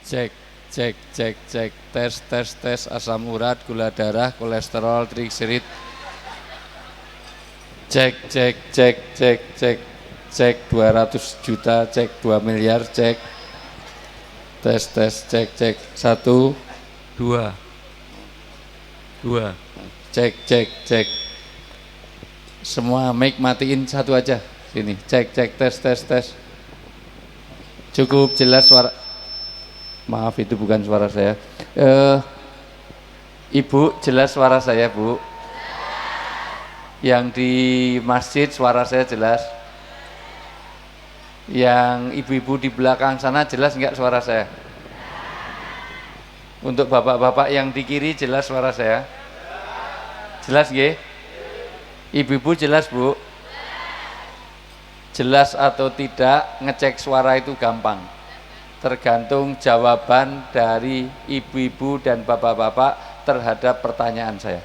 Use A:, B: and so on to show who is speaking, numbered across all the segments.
A: Cek, cek, cek, cek. Tes, tes, tes. Asam urat, gula darah, kolesterol, trigliserid. Cek, cek, cek, cek, cek. Cek 200 juta, cek 2 miliar, cek. Tes, tes, cek, cek. 1, 2. Cek, cek, cek. Semua mic matiin satu aja. Sini, cek, cek, tes, tes, tes. Cukup jelas suara. Maaf, itu bukan suara saya. Ibu, jelas suara saya, Bu? Yang di masjid suara saya jelas? Yang ibu-ibu di belakang sana jelas enggak suara saya? Untuk bapak-bapak yang di kiri jelas suara saya? Jelas nggih? Ibu-ibu jelas, Bu? Jelas atau tidak, ngecek suara itu gampang. Tergantung jawaban dari ibu-ibu dan bapak-bapak terhadap pertanyaan saya.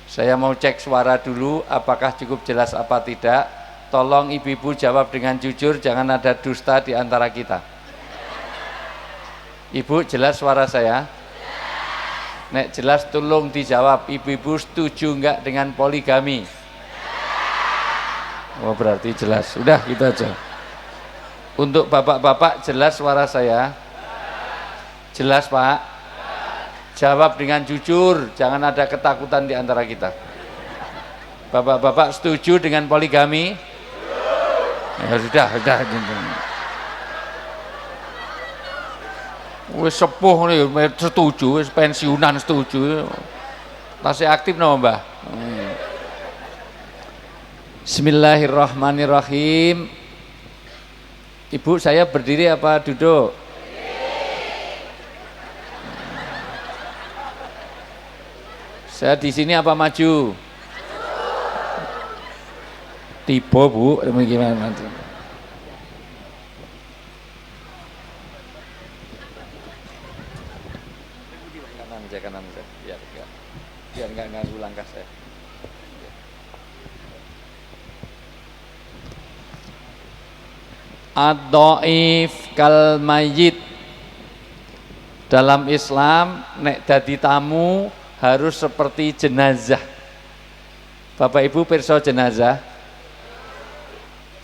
A: Saya mau cek suara dulu, apakah cukup jelas apa tidak. Tolong ibu-ibu jawab dengan jujur, jangan ada dusta di antara kita. Ibu, jelas suara saya? Nek jelas tolong dijawab, ibu-ibu setuju enggak dengan poligami? Oh, berarti jelas. Udah gitu aja. Untuk bapak-bapak jelas suara saya? Jelas, Pak? Jawab dengan jujur, jangan ada ketakutan di antara kita. Bapak-bapak setuju dengan poligami? Ya sudah. Wis sepuh nih, setuju, wis pensiunan setuju. Masih aktif no, Mbah? Bismillahirrahmanirrahim. Ibu, saya berdiri apa duduk? Saya di sini apa maju? Tiba, Bu, gimana nanti? Kanan aja, biar nggak ganggu langkah saya. Ad-dhaif kal mayyit. Dalam Islam nek dadi tamu harus seperti jenazah. Bapak Ibu pirsa jenazah?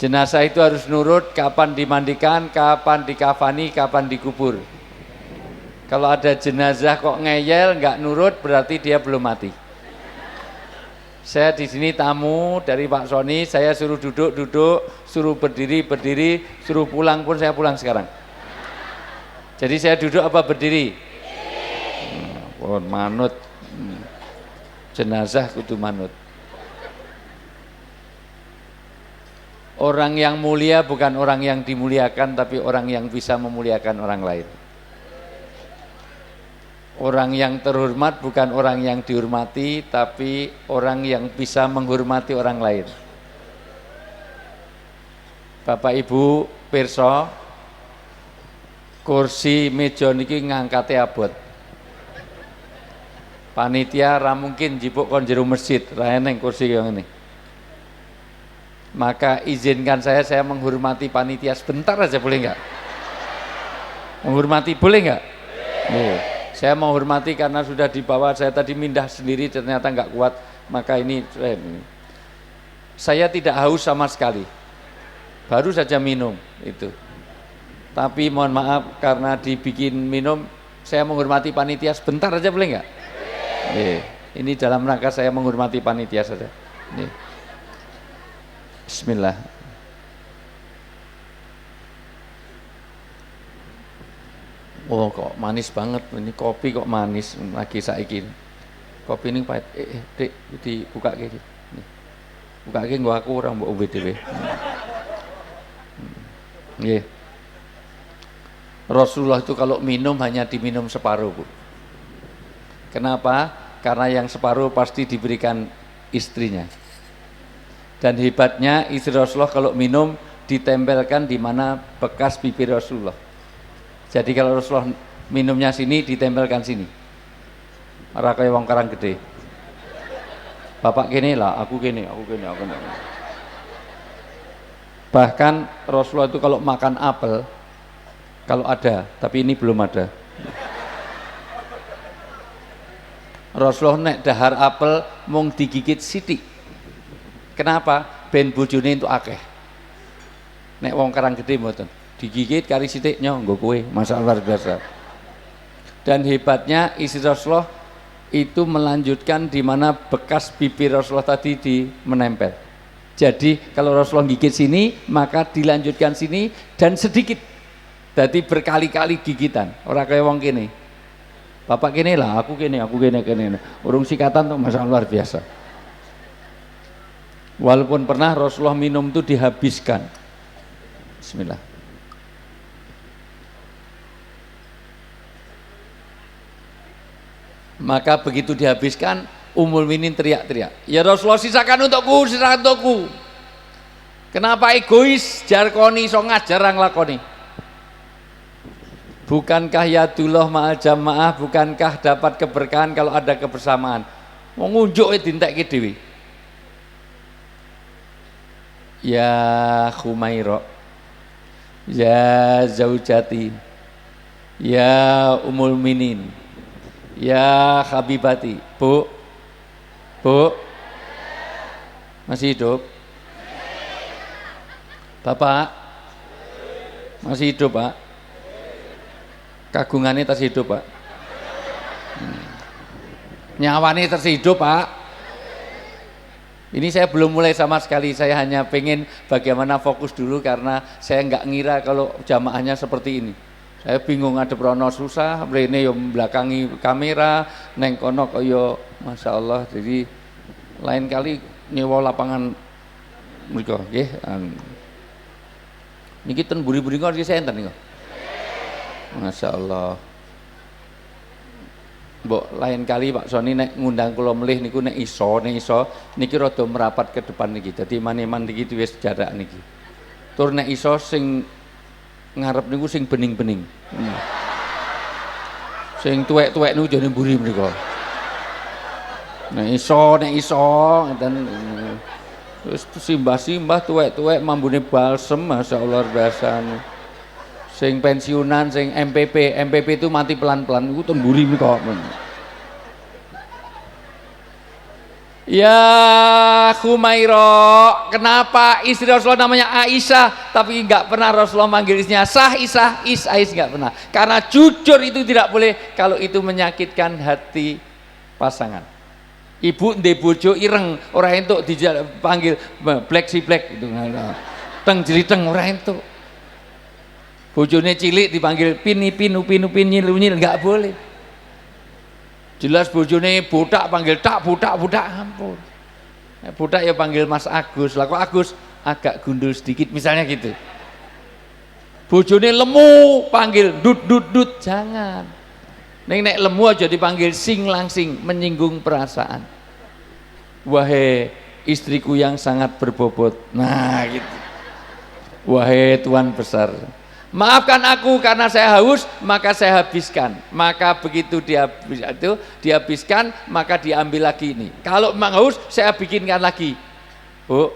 A: Jenazah itu harus nurut kapan dimandikan, kapan dikafani, kapan dikubur. Kalau ada jenazah kok ngeyel, nggak nurut, berarti dia belum mati. Saya di sini tamu dari Pak Sony, saya suruh duduk, suruh berdiri, suruh pulang pun saya pulang sekarang. Jadi saya duduk apa berdiri? Manut. Jenazah kudu manut. Orang yang mulia bukan orang yang dimuliakan, tapi orang yang bisa memuliakan orang lain. Orang yang terhormat bukan orang yang dihormati, tapi orang yang bisa menghormati orang lain. Bapak Ibu pirsa, kursi meja niki ngangkate abot. Panitia ra mungkin jipuk kon jero masjid, ra eneng kursi yang ini. Maka izinkan saya menghormati panitia sebentar aja, boleh enggak? Menghormati boleh enggak? Boleh. Saya mau hormati karena sudah dibawa, saya tadi mindah sendiri ternyata nggak kuat, maka ini saya tidak haus sama sekali, baru saja minum itu. Tapi mohon maaf karena dibikin minum, saya menghormati panitia sebentar aja, boleh nggak? Ini dalam rangka saya menghormati panitia saja. Bismillah. Oh kok manis banget, ini kopi kok manis lagi saiki. Kopi ini pahit. Dek, dibuka gitu. Buka nggo aku ora mbok ombe dhewe. Nggih. Rasulullah itu kalau minum hanya diminum separuh, Bu. Kenapa? Karena yang separuh pasti diberikan istrinya. Dan hebatnya istri Rasulullah kalau minum ditempelkan di mana bekas bibir Rasulullah. Jadi kalau Rasulullah minumnya sini, ditempelkan sini. Ora kaya wong Karang Gede. Bapak gini lah, aku gini. Bahkan Rasulullah itu kalau makan apel, Kalau ada, tapi ini belum ada. Rasulullah nek dahar apel mung digigit sithik. Kenapa? Ben bojone itu akeh. Nek wong Karang Gede mboten. Digigit kari sithik nggo kowe, masalah luar biasa. Dan hebatnya istri Rasulullah itu melanjutkan di mana bekas bibir Rasulullah tadi menempel. Jadi kalau Rasulullah gigit sini, maka dilanjutkan sini dan sedikit. Jadi berkali-kali gigitan. Orang kayak wong kene. Bapak kene lah, aku kene. Urung sikatan tuh masalah luar biasa. Walaupun pernah Rasulullah minum itu dihabiskan. Bismillah. Maka begitu dihabiskan, Ummul Minin teriak-teriak, ya Rasulullah sisakan untukku. Kenapa egois? Jarkoni so ngajar nglakoni. Bukankah yadullah ma'al jamaah, bukankah dapat keberkahan kalau ada kebersamaan? Mau ngunjuk dintekke dhewe. Ya Khumaira, ya Zaujati, ya Ummul Minin, ya Habibati. Bu, masih hidup? Bapak, masih hidup Pak? Kagungannya terus hidup Pak? Nyawanya terus hidup Pak? Ini saya belum mulai sama sekali, saya hanya pengen bagaimana fokus dulu karena saya nggak ngira kalau jamaahnya seperti ini. Saya bingung ada prono susah, mrene yo belakangi kamera, neng kono kaya Masya Allah. Jadi lain kali nyewa lapangan mriko nggih. Niki ten buri-buri kok saya enten niku. Masya Allah. Mbok lain kali Pak Soni nek ngundang kula melih niku nek iso niki rada merapat ke depan niki. Dadi man-man niki wis jarak niki. Tur nek iso sing ngarep niku sing bening-bening. Sing tuwek-tuwek niku jane mburi mriku. Nek iso ngeten terus simbah-simbah tuwek-tuwek mambune balsem masyaallah biasa. Sing pensiunan, sing MPP itu mati pelan-pelan iku ten mburi mriku. Ya Khumaira, kenapa istri Rasulullah namanya Aisyah tapi enggak pernah Rasulullah manggil istrinya Isah enggak pernah. Karena jujur itu tidak boleh kalau itu menyakitkan hati pasangan. Ibu ndek bojo ireng, ora entuk dipanggil black si black gitu. Teng jliteng ora entuk. Bojone cilik dipanggil pin nyilu enggak boleh. Jelas bojone botak panggil tak botak ampun. Botak ya panggil Mas Agus. Lah kok Agus agak gundul sedikit misalnya gitu. Bojone lemu panggil dut jangan. Nek lemu aja dipanggil sing langsing menyinggung perasaan. Wahai istriku yang sangat berbobot. Nah gitu. Wahai Tuhan besar, maafkan aku karena saya haus, maka saya habiskan. Maka begitu dihabiskan, maka diambil lagi ini. Kalau memang haus, saya bikinkan lagi. Bu,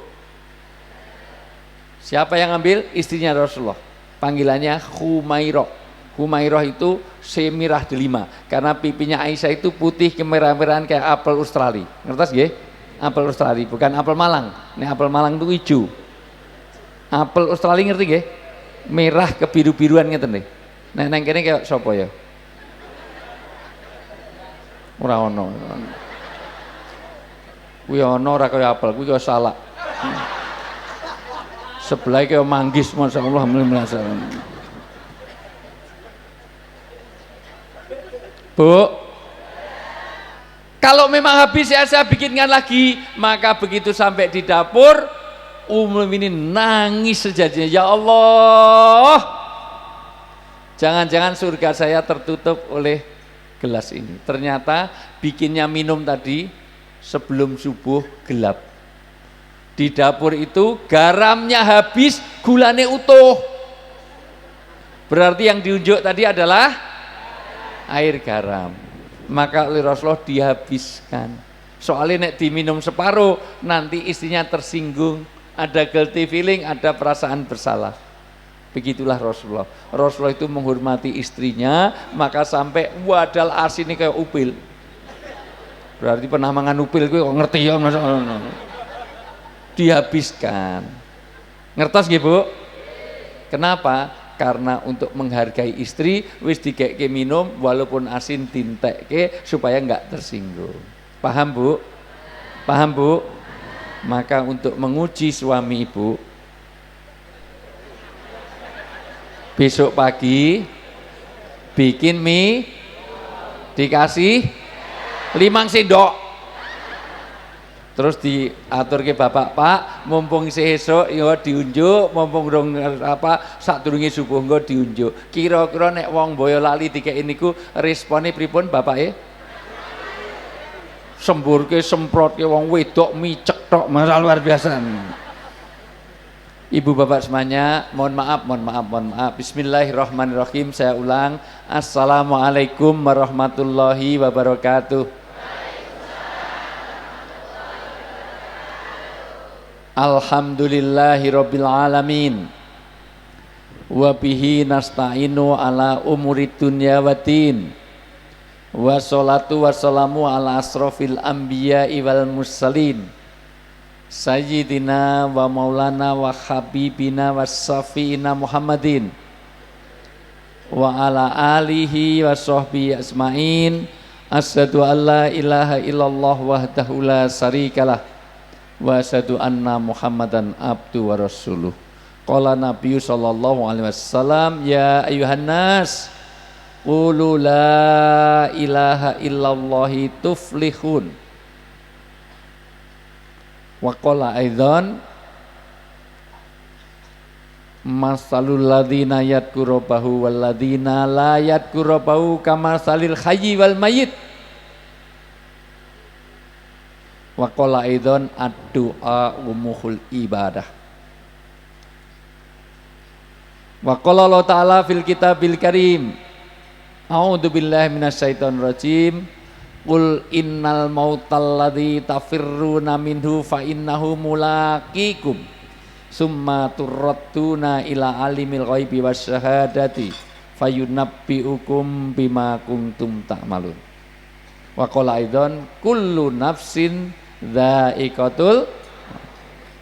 A: siapa yang ambil? Istrinya Rasulullah. Panggilannya Khumairah. Khumairah itu semirah delima. Karena pipinya Aisyah itu putih kemerah-merahan kayak apel Australia. Ngertos nggih? Apel Australia, bukan apel Malang. Ini apel Malang itu hijau. Apel Australia ngerti nggih? Merah kebiru-biruan ngeten nih. Nah nang kene kayak sapa ya? Ora ono. Kuwi ono ora kaya apel, kuwi kaya salak. Sebelah kaya manggis masyaallah alhamdulillah. Bu, kalau memang habis ya saya bikinkan lagi. Maka begitu sampai di dapur, Ummul Minin nangis sejadinya. Ya Allah, jangan-jangan surga saya tertutup oleh gelas ini. Ternyata bikinnya minum tadi sebelum subuh gelap. Di dapur itu garamnya habis, gulanya utuh. Berarti yang diunjuk tadi adalah air garam. Maka oleh Rasulullah dihabiskan. Soalnya nek diminum separuh nanti istrinya tersinggung, ada guilty feeling, ada perasaan bersalah. Begitulah Rasulullah. Rasulullah itu menghormati istrinya, maka sampai wadal ars ini kayak upil. Berarti pernah mangan upil kuwi kok ngerti ya Mas. Dihabiskan. Ngertos nggih, Bu? Kenapa? Karena untuk menghargai istri wis dikeke minum walaupun asin dintekke supaya enggak tersinggung. Paham, Bu? Paham, Bu? Maka untuk menguji suami Ibu, besok pagi bikin mie dikasih 5 sendok, terus diatur ke bapak, Pak mumpung sesuk ya diunjuk, mumpung dong apa sadurunge subuh engko diunjuk. Kira-kira nek wong Boyolali dikeki niku respone pripun bapak? Semburke semprotke wong wedok micek tok, masalah luar biasa. Ibu bapak semuanya, mohon maaf. Bismillahirrahmanirrahim. Saya ulang. Assalamualaikum warahmatullahi wabarakatuh. Alhamdulillahirabbil alamin. Wa bihi nasta'inu ala umurid dunya waddin. Wassalatu wassalamu ala asrofil anbiya'i wal mursalin. Sayyidina wa maulana wa habibina wa safiina Muhammadin wa ala alihi wa sahbihi asma'in. Asyhadu an la ilaha illallah wahdahu la syarikalah wa asyhadu anna Muhammadan abdu wa rasuluh. Qala Nabi sallallahu alaihi wasallam, ya ayuhan nas qulu la ilaha illallah tuflihun. Wa qala aidan masalul ladzina yadkurubahu wal ladzina la yadkurubahu kamasalil hayyi wal mayyit. Wa qala aidan ad-du'a umuhul ibadah. Wa qala Allah ta'ala fil kitabil karim, a'udzu billahi minasyaitonir rajim. Qul innal mautal ladzi tafirruna minhu fa innahu mulaqikum summa turradduna ila alimil ghaibi wasyahadati fayunabbiukum bima kuntum ta'malun. Wa qala aidan kullu nafsin dha'iqatul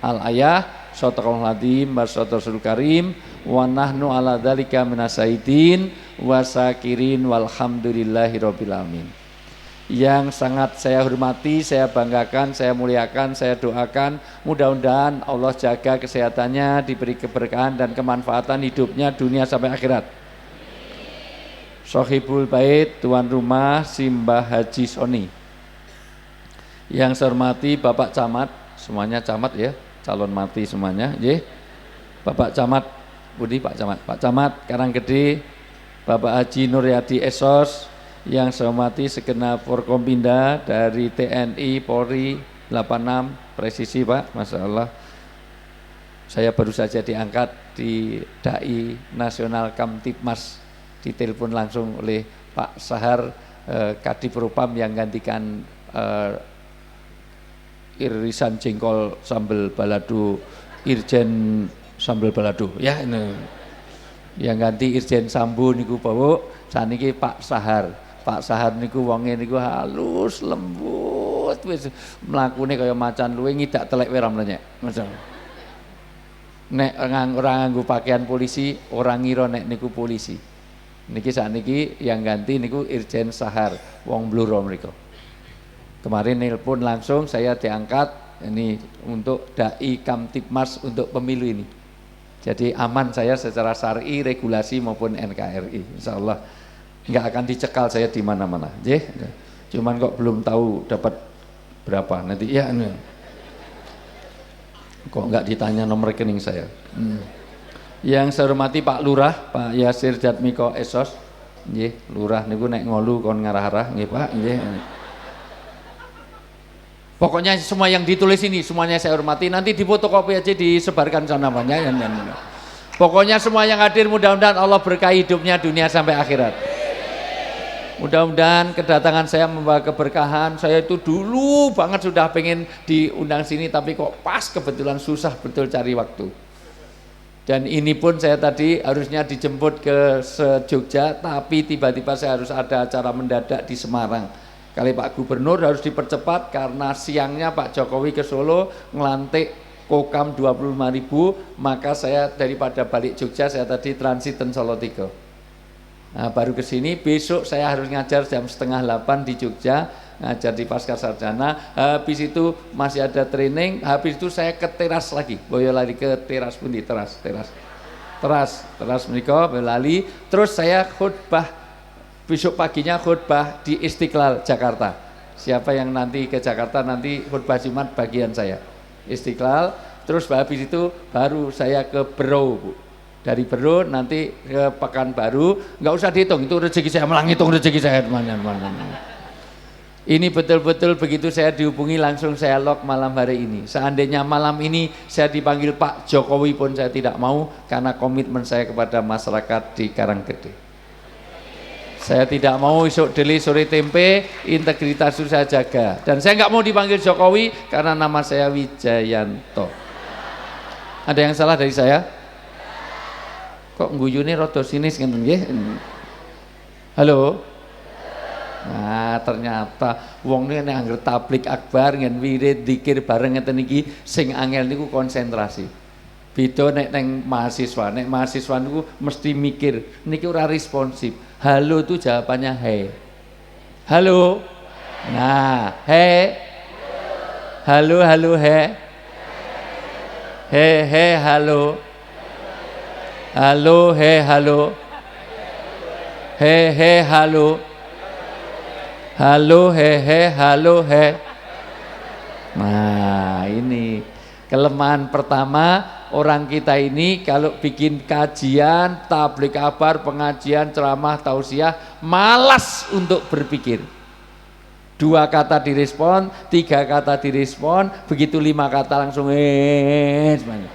A: al-ayah. Shadaqallahul adzim wa shadaqal karim wa nahnu ala dzalika minasyahidin wa syakirin walhamdulillahi rabbil alamin. Yang sangat saya hormati, saya banggakan, saya muliakan, saya doakan, mudah-mudahan Allah jaga kesehatannya, diberi keberkahan dan kemanfaatan hidupnya dunia sampai akhirat. Sohibul bait, tuan rumah Simbah Haji Soni. Yang saya hormati Bapak Camat, semuanya camat ya, calon mati semuanya, ya. Bapak Camat, Budi Pak Camat, Pak Camat Karanggede, Bapak Haji Nuryadi Esos. Yang saya hormati segenap Forkompinda dari TNI, Polri, 86, presisi Pak, Masya Allah. Saya baru saja diangkat di Dai Nasional Kamtipmas, ditelepon langsung oleh Pak Sahar, Kadif Propam yang gantikan irisan jengkol sambal balado, Irjen sambal balado. Ya ini yang ganti Irjen Sambo niku bawa, saniki Pak Sahar. Pak Sahar niku wonge niku halus lembut wis mlakune kaya macan luwe ngidak telek wae ramlene. Nek ora nganggo pakaian polisi ora ngira nek niku polisi. Niki sakniki yang ganti niku Irjen Sahar wong Blora mriku. Kemarin nelpon langsung saya diangkat ini untuk Dai Kamtipmas untuk pemilu ini. Jadi aman saya secara syar'i, regulasi maupun NKRI. Insyaallah nggak akan dicekal saya di mana-mana, cuman kok belum tahu dapat berapa nanti ya, kok nggak ditanya nomor rekening saya. Yang saya hormati Pak Lurah, Pak Yasir Jatmiko Esos, Lurah niku nek ngolu kon ngarah-arah, Pak, Pokoknya semua yang ditulis ini semuanya saya hormati. Nanti difotokopi aja disebarkan sana banyak. Pokoknya semua yang hadir mudah-mudahan Allah berkahi hidupnya dunia sampai akhirat. Mudah-mudahan kedatangan saya membawa keberkahan. Saya itu dulu banget sudah pengen diundang sini, tapi kok pas kebetulan susah betul cari waktu. Dan ini pun saya tadi harusnya dijemput ke Jogja, tapi tiba-tiba saya harus ada acara mendadak di Semarang. Kali Pak Gubernur harus dipercepat karena siangnya Pak Jokowi ke Solo ngelantik kokam 25.000, maka saya daripada balik Jogja saya tadi transit ten Solo 3. Nah, baru ke sini, besok saya harus ngajar jam 7:30 di Jogja, ngajar di Pasca Sarjana. Habis itu masih ada training, habis itu saya ke teras lagi, Boyolali ke teras pun di teras menika Boyolali. Terus saya khutbah, besok paginya khutbah di Istiqlal Jakarta. Siapa yang nanti ke Jakarta nanti khutbah Jumat bagian saya Istiqlal. Terus habis itu baru saya ke Bero, Bu. Dari Bero nanti ke Pekanbaru. Nggak usah dihitung, itu rezeki saya, malah ngitung rezeki saya mana. Ini betul-betul begitu saya dihubungi langsung saya lock malam hari ini. Seandainya malam ini saya dipanggil Pak Jokowi pun saya tidak mau, karena komitmen saya kepada masyarakat di Karanggede. Saya tidak mau isuk deli sore tempe, integritas itu saya jaga. Dan saya nggak mau dipanggil Jokowi karena nama saya Wijayanto. Ada yang salah dari saya? Kok guyune rada sinis ngenten nggih? Halo? Nah, ternyata wong ini nek angger tablik akbar ngen wirid dzikir bareng ngeten iki sing angel niku konsentrasi. Beda nek neng mahasiswa niku mesti mikir, niki ora responsif. Halo itu jawabannya he. Halo. Nah, he. Halo he. He halo. Halo he halo. He halo. Halo he halo he. Nah, ini kelemahan pertama. Orang kita ini kalau bikin kajian, tablik kabar, pengajian, ceramah, tausiah, malas untuk berpikir. 2 kata direspon, 3 kata direspon, begitu 5 kata langsung semuanya.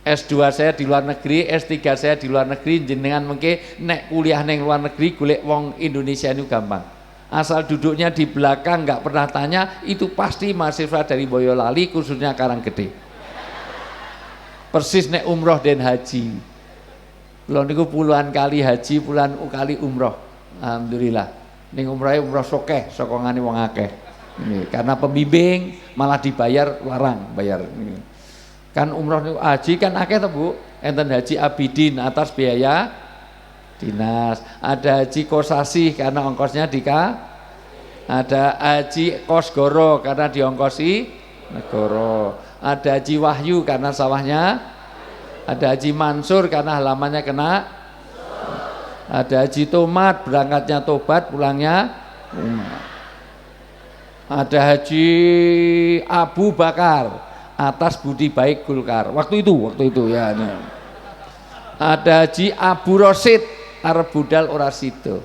A: S2 saya di luar negeri, S3 saya di luar negeri, jenengan mengke nek kuliah neng luar negeri golek wong Indonesia ini gampang. Asal duduknya di belakang nggak pernah tanya, itu pasti mahasiswa dari Boyolali, khususnya Karanggede. Persis nek umroh dan haji. Kula niku puluhan kali haji, puluhan kali umroh. Alhamdulillah. Ning umroh sokeh, sokongane wong akeh. Ini karena pembimbing malah dibayar larang bayar. Ini. Kan umroh niku haji kan akeh to, Bu. Enten haji abidin atas biaya dinas. Ada haji kosasih karena ongkosnya ada haji kosgoro karena diongkosi negara. Ada haji wahyu karena sawahnya, ada haji mansur karena halamannya kena, ada haji tomat berangkatnya tobat pulangnya ada haji Abu Bakar atas budi baik Golkar waktu itu ya. Ada haji Abu Rosid arep budal ora sido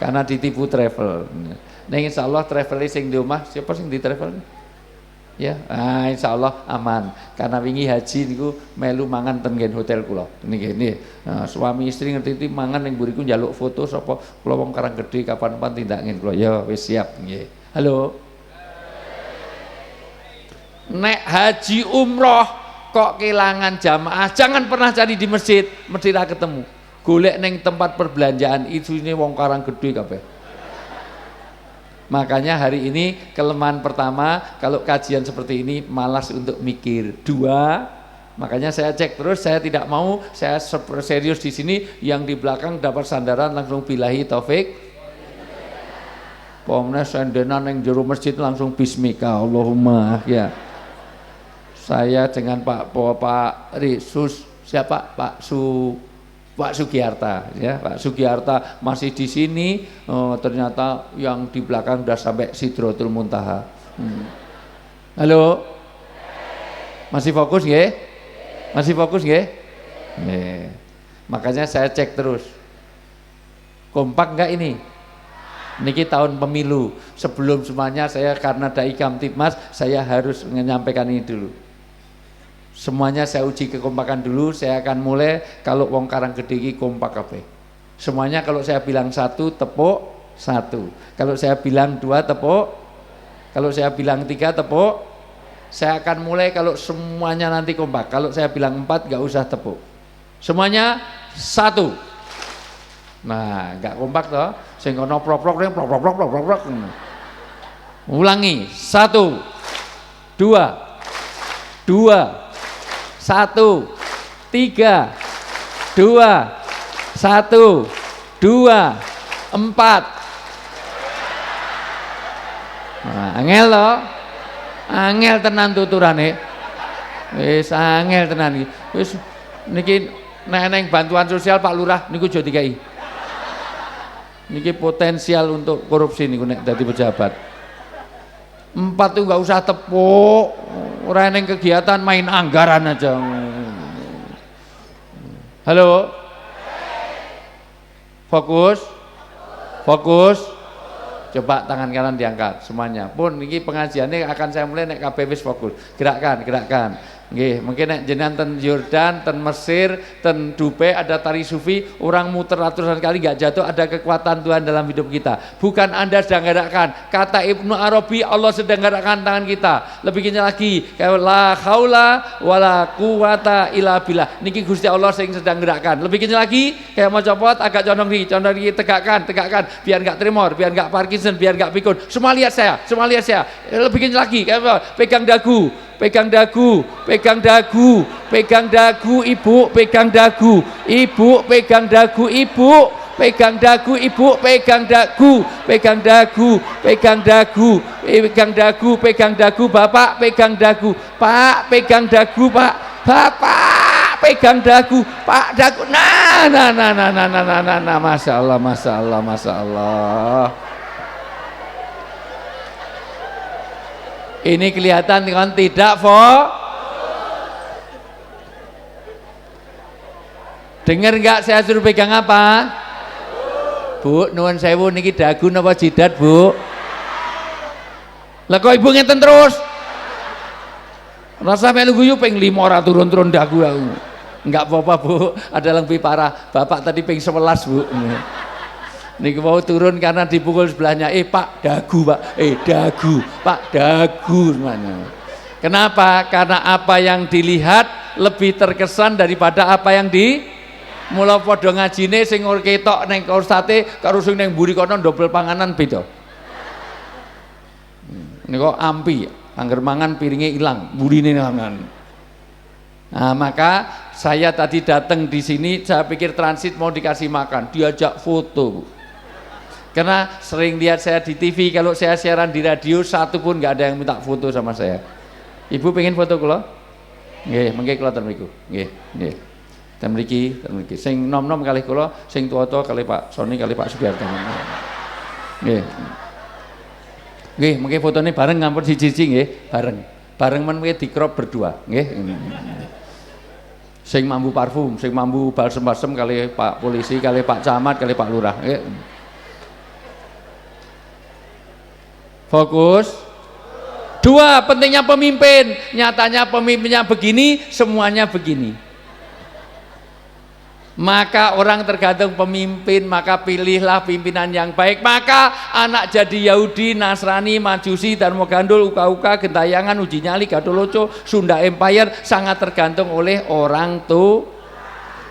A: karena ditipu travel. Nah, insyaallah travel sing di omah siapa sing di travel? Ya, insya Allah aman. Karena wingi haji niku melu mangan ten nggen hotel kula. Niki suami istri ngerti iki mangan ning mburiku njaluk foto sapa kula wong Karanggede kapan-kapan tindak nggen kula. Ya wis siap nggih. Halo. Nek haji umroh kok kehilangan jamaah, jangan pernah cari di masjid, mesti ra ketemu. Golek ning tempat perbelanjaan isine wong Karanggede kabeh. Makanya hari ini kelemahan pertama kalau kajian seperti ini malas untuk mikir. 2, makanya saya cek terus, saya tidak mau saya serius di sini, yang di belakang dapat sandaran langsung billahi taufik. Pomnes sendenan yang jero masjid langsung bismika Allahumma ya. Saya dengan Pak Risus siapa Pak Sugiarta ya, Pak Sugiarta masih di sini, ternyata yang di belakang udah sampai Sidratul Muntaha. Halo, masih fokus nggih? Masih fokus nggih? Makanya saya cek terus, kompak nggak ini? Niki tahun pemilu, sebelum semuanya saya karena dai Kamtibmas saya harus menyampaikan ini dulu. Semuanya saya uji kekompakan dulu. Saya akan mulai kalau wong Karanggede iki kompak kabeh. Semuanya kalau saya bilang 1 tepuk 1. Kalau saya bilang 2 tepuk. Kalau saya bilang 3 tepuk. Saya akan mulai kalau semuanya nanti kompak. Kalau saya bilang 4 nggak usah tepuk. Semuanya 1. Nah, nggak kompak toh. Sing kono prok-prok. Ulangi. 1 2 2 1 3 2 1 2 4. Nah, angel loh. Angel tenan tuturane. Wis angel tenan iki. Wis niki neng bantuan sosial Pak Lurah niku aja dikai. Niki potensial untuk korupsi niku nek dadi pejabat. 4 tuh nggak usah tepuk. Ora neng kegiatan main anggaran aja. Halo. Fokus. Fokus. Coba tangan kanan diangkat semuanya. Pun ini pengajiannya akan saya mulai nek kabeh wis fokus. Gerakkan. Nggih, mungkin nek jenengan ten Yordan, ten Mesir, ten Dubai ada tari sufi, orang muter ratusan kali nggak jatuh, ada kekuatan Tuhan dalam hidup kita. Bukan Anda sedang gerakkan. Kata Ibnu Arabi, Allah sedang gerakkan tangan kita. Lebih kencang lagi, kayak la haula wala quwata illa billah. Niki Gusti Allah yang sedang gerakkan. Lebih kencang lagi, kayak mau copot agak condong di tegakkan, biar nggak tremor, biar nggak Parkinson, biar nggak pikun. Semua lihat saya. Lebih kencang lagi, kayak pegang dagu, ibu, pegang dagu, ibu, pegang dagu, ibu, pegang dagu, bapak pegang dagu, pak pegang dagu, pak bapak pegang dagu, pak dagu, nah, masya Allah. Ini kelihatan kan tidak dengar nggak saya suruh pegang apa? Bu, nuwun sewu niki dagu napa jidat, Bu? Lah kok ibu ngeten terus? Rasa melu guyu ping 5 ora turun-turun dagu aku. Enggak apa-apa, Bu. Ada lebih parah. Bapak tadi ping 11, Bu. Niku mau turun karena dipukul sebelahnya. Pak, dagu, Pak. Dagu, Pak, dagu semuanya. Kenapa? Karena apa yang dilihat lebih terkesan daripada apa yang di mula padha ngajine sing ketok ning ustate karo sing ning mburi kono ndobel panganan beda. Niku ampi, angger mangan piringe ilang, mburine mangan. Nah, maka saya tadi datang di sini, saya pikir transit mau dikasih makan, diajak foto, Bu. Karena sering lihat saya di TV, kalau saya siaran di radio satu pun nggak ada yang minta foto sama saya. Ibu pengen foto kula? Nggih, mengke kula ten mriku. Nggih. Ten mriki. Sing nom-nom kalih kula, sing tuwa-tuwa kalih Pak Soni kalih Pak Sugiarto. Nggih. Nggih, mengke fotone bareng ngampun siji-siji nggih, bareng. Bareng men mengke dikrop berdua, nggih. Sing mambu parfum, sing mambu balsem-balsem kalih Pak Polisi, kalih Pak Camat, kalih Pak Lurah, nggih. Fokus. 2, pentingnya pemimpin. Nyatanya pemimpinnya begini, semuanya begini. Maka orang tergantung pemimpin, maka pilihlah pimpinan yang baik. Maka anak jadi Yahudi, Nasrani, Majusi, Dharma Gandul, Uka-Uka, Gentayangan, Uji Nyali, Gadoloco, Sunda Empire sangat tergantung oleh orang tua.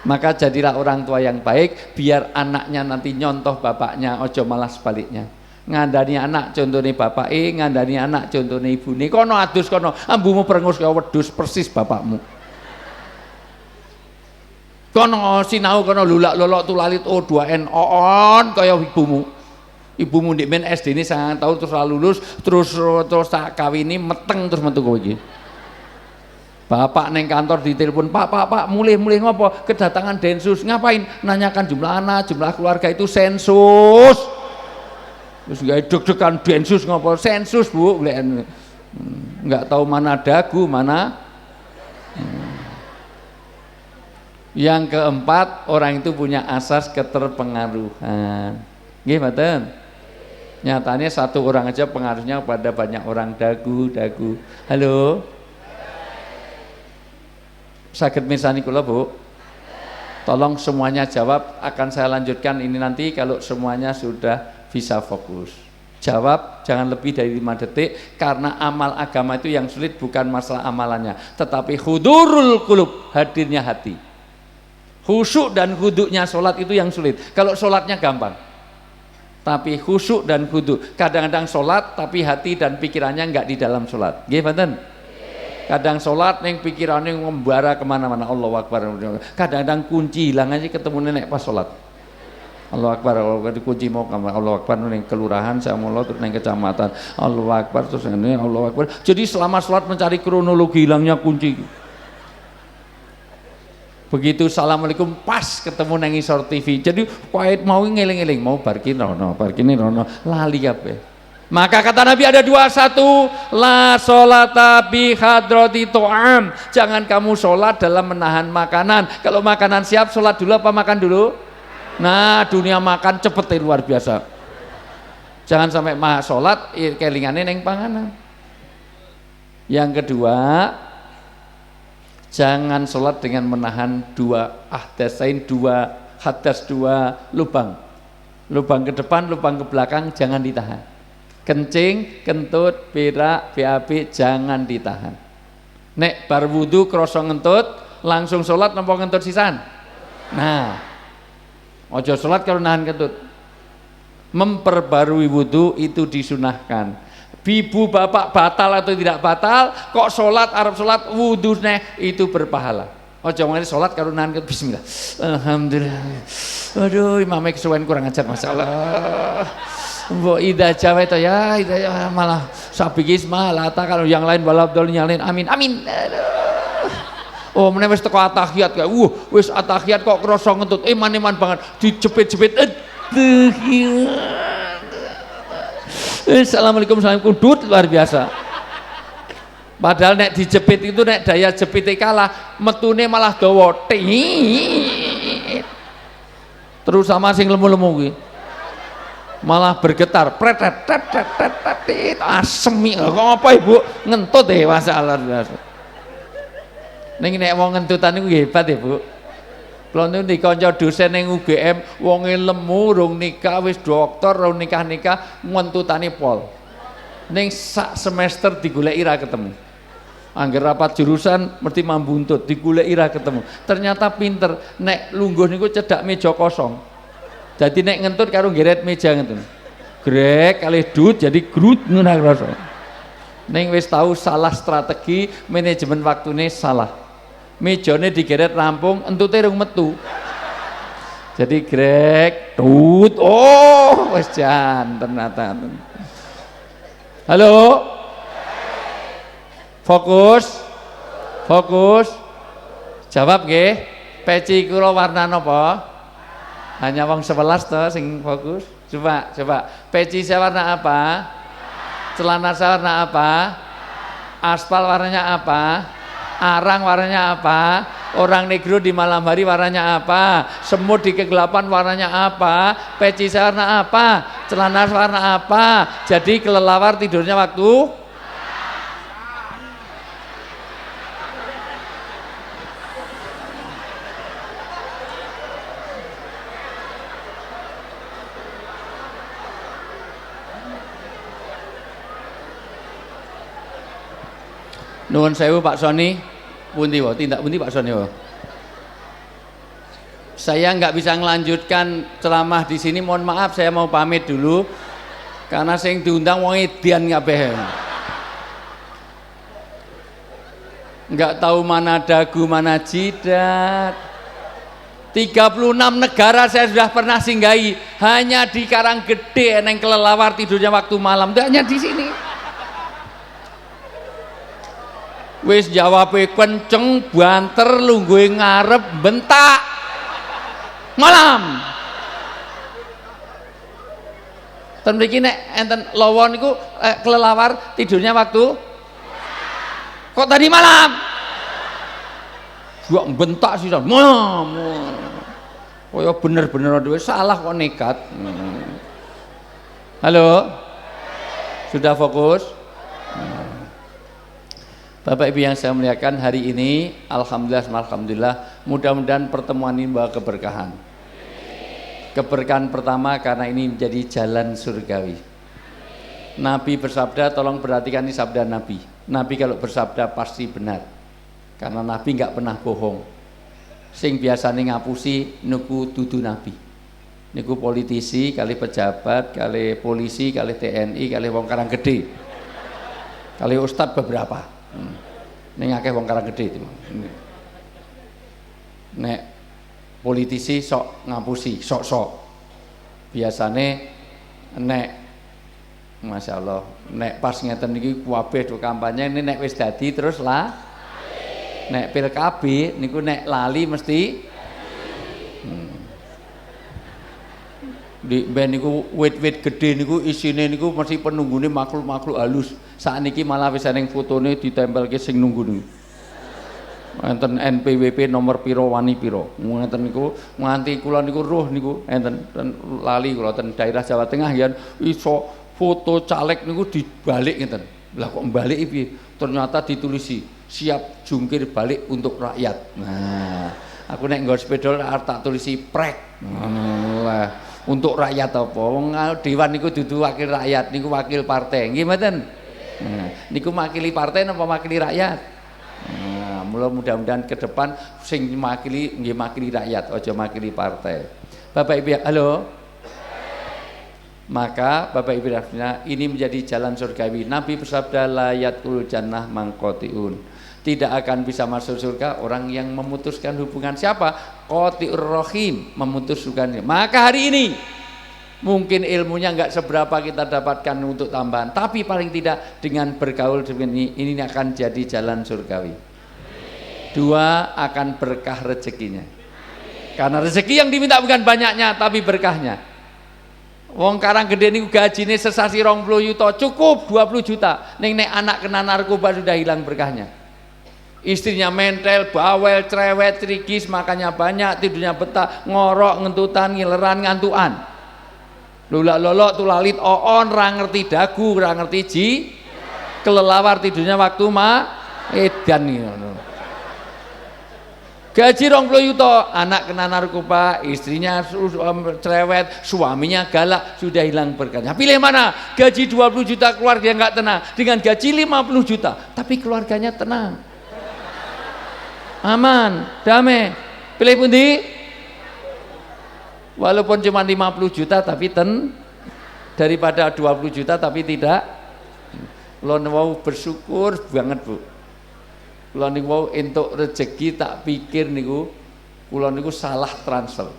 A: Maka jadilah orang tua yang baik, biar anaknya nanti nyontoh bapaknya, ojo malah sebaliknya. Ngandani anak contohnya bapak, ngandani anak contohnya ibu. Nih kono adus kono, ambumu perengus kaya wedhus persis bapakmu. Kono sinau kono lulak-lolok tulalit O2N on kaya ibumu. Ibumu ndek men SD ini 9 tahun terus lulus, terus tak kawini meteng terus metu kowe iki. Bapak neng kantor ditelepon, Pak, mulih ngopo? Kedatangan Densus, ngapain? Nanyakan jumlah anak, jumlah keluarga itu sensus. Terus nggak deg-degan Densus ngopo? Sensus, Bu. Nggak tahu mana dagu, mana. Yang keempat, orang itu punya asas keterpengaruhan. Nggih, mboten? Nyatanya satu orang aja pengaruhnya pada banyak orang. Dagu. Halo? Saged mirsani kula, Bu? Tolong semuanya jawab, akan saya lanjutkan ini nanti kalau semuanya sudah bisa fokus. Jawab jangan lebih dari 5 detik, karena amal agama itu yang sulit bukan masalah amalannya, tetapi hudurul qulub, hadirnya hati. Khusyuk dan huduknya sholat itu yang sulit. Kalau sholatnya gampang, tapi khusyuk dan huduk. Kadang-kadang sholat tapi hati dan pikirannya enggak di dalam sholat. Nggih mboten? Kadang sholat neng pikirannya ngembara kemana-mana. Allahu Akbar. Kadang-kadang kunci hilang aja ketemu nenek pas sholat. Allahu Akbar, dikunci mau kamar. Allahu Akbar neng kelurahan, saya mau terus neng kecamatan. Allahu Akbar terus ini Allahu Akbar. Jadi selama sholat mencari kronologi hilangnya kunci. Begitu assalamualaikum pas ketemu neng isor TV. Jadi kuait mau ngeling-eling mau barkin rono lali kabeh. Maka kata Nabi ada 21, la sholata bi hadrati to'am. Jangan kamu sholat dalam menahan makanan. Kalau makanan siap, sholat dulu apa makan dulu? Nah, dunia makan cepet luar biasa. Jangan sampai sholat kelingannya neng panganan. Yang kedua, jangan sholat dengan menahan 2 ahdatsain, 2 hadas, 2 lubang. Lubang ke depan, lubang ke belakang jangan ditahan. Kencing, kentut, berak, BAB jangan ditahan. Nek bar wudu krasa ngentut, langsung sholat nampa ngentut sisan. Nah, ojo sholat kalau nahan kentut. Memperbarui wudu itu disunahkan. Ibu bapak batal atau tidak batal, kok sholat Arab sholat wudu itu berpahala. Ojo ngene sholat kalau nahan kentut. Bismillah. Alhamdulillah. Aduh, imamnya kesuwen kurang ajar masalah. Mbok ida Jawa itu ya, malah sabigis malah kalau yang lain balabdol nyalin amin amin. Oh meneh wis teko atahiyat kae. Wis atahiyat kok krasa ngentut. Iman-iman banget dijepit-jepit. Assalamualaikum dut luar biasa. Padahal nek dijepit itu nek daya jepite kalah, metune malah dawa. Terus sama sing lemu-lemu kuwi. Malah bergetar, pretet, asemi, kok apa ibu ngentut deh masalah biasa. Neng nek wong ngentutan itu hebat ya bu. Kalau itu dikonco dosen neng UGM, wonge lemu, rong nikah, wis dokter, rong nikah ngentutane pol. Neng sak semester digoleki ra ketemu. Angger rapat jurusan mesti mambuntut, digoleki ra ketemu. Ternyata pinter, nek lungguh niku cedak meja kosong. Jadi nek ngentut karo geret meja ngentut. Grek kali dut jadi grut ngono rasa. Ning wis tahu salah strategi manajemen waktune salah. Mejane digeret rampung entute rung metu. Jadi grek dut. Oh, wis jan ternyata. Halo. Fokus. Fokus. Jawab nggih. Peci kula warna napa? Hanya wong 11 toh sing fokus. Coba. Peci saya warna apa? Celana saya warna apa? Aspal warnanya apa? Arang warnanya apa? Orang negro di malam hari warnanya apa? Semut di kegelapan warnanya apa? Peci saya warna apa? Celana saya warna apa? Jadi kelelawar tidurnya waktu nuwun sewu Pak Soni, pundi wae, tindak pundi Pak Soni wae. Saya nggak bisa melanjutkan ceramah di sini, mohon maaf saya mau pamit dulu karena sing diundang wong edian kabeh. Nggak tahu mana dagu mana jidat. 36 negara saya sudah pernah singgahi, hanya di Karanggede eneng kelelawar tidurnya waktu malam, itu hanya di sini. Wis jawabe kenceng, banter, lungguhe ngarep, bentak malam. Ten mriki nek enten lawon niku kelelawar tidurnya waktu kok tadi malam. Gua bentak sih, kaya bener-bener dhewe salah kok nekat. Halo, sudah fokus? Bapak Ibu yang saya muliakan, hari ini alhamdulillah mudah-mudahan pertemuan ini membawa keberkahan. Keberkahan pertama karena ini menjadi jalan surgawi. Nabi bersabda, tolong perhatikan ini sabda Nabi. Nabi kalau bersabda pasti benar. Karena Nabi nggak pernah bohong. Sing biasanya ngapusi niku dudu Nabi. Niku politisi, kali pejabat, kali polisi, kali TNI, kali wong Karanggede. Kali ustadz beberapa. Ning akeh wong Karanggede itu. Nek politisi sok ngapusi, sok-sok. Biasane nek Masya Allah, nek pas ngeten niki kabeh do kampanye ini nek wis dadi terus lah. Nek PKB niku nek lali mesti di ben niku wit-wit gede niku isine niku mesti penunggune makhluk-makhluk halus. Sakniki malah wis ning fotone ditempelke sing nunggu niku. Enten NPWP nomor piro wani piro. Ngoten niku nganti kula niku roh niku enten lali kula ten daerah Jawa Tengah yen iso foto caleg niku dibalik ngeten. Lah kok balik piye? Ternyata ditulisi siap jungkir balik untuk rakyat. Nah, aku nek nggo sepeda arep tak tulisi prek. Lah, untuk rakyat apa? Wong dewan niku dudu wakil rakyat, niku wakil partai. Nggih mboten? Nah, niku makili partai napa makili rakyat? Nah, mudah-mudahan ke depan sing makili nggih makili rakyat, aja makili partai. Bapak Ibu, halo. Maka Bapak Ibu ini menjadi jalan surgawi. Nabi bersabda la yadkhulul jannah mangqatiun. Tidak akan bisa masuk surga orang yang memutuskan hubungan siapa? Qati'ur rahim, memutus hubungan. Maka hari ini mungkin ilmunya enggak seberapa kita dapatkan untuk tambahan, tapi paling tidak dengan bergaul ini akan jadi jalan surgawi. Dua, akan berkah rezekinya. Karena rezeki yang diminta bukan banyaknya tapi berkahnya. Wong Karanggede niku gajine sesasi 20 juta, cukup 20 juta. Ning nek anak kena narkoba sudah hilang berkahnya. Istrinya mentel, bawel, cerewet, trigis, makannya banyak, tidurnya betah, ngorok, ngentutan, ngileran, ngantuan. Lolak-lolok tulalit oon, ra ngerti dagu, ra ngerti ji. Kelelawar tidurnya waktu edan ngono. Gaji 20 juta, anak kena narkoba, istrinya cerewet, suaminya galak, sudah hilang berkahnya. Pilih mana? Gaji 20 juta keluarga nggak tenang, dengan gaji 50 juta, tapi keluarganya tenang, aman, damai. Pilih pundi? Walaupun cuma 50 juta tapi daripada 20 juta tapi tidak. Lo mau bersyukur banget Bu. Kula niku wau entuk rezeki tak pikir niku kula niku salah transfer.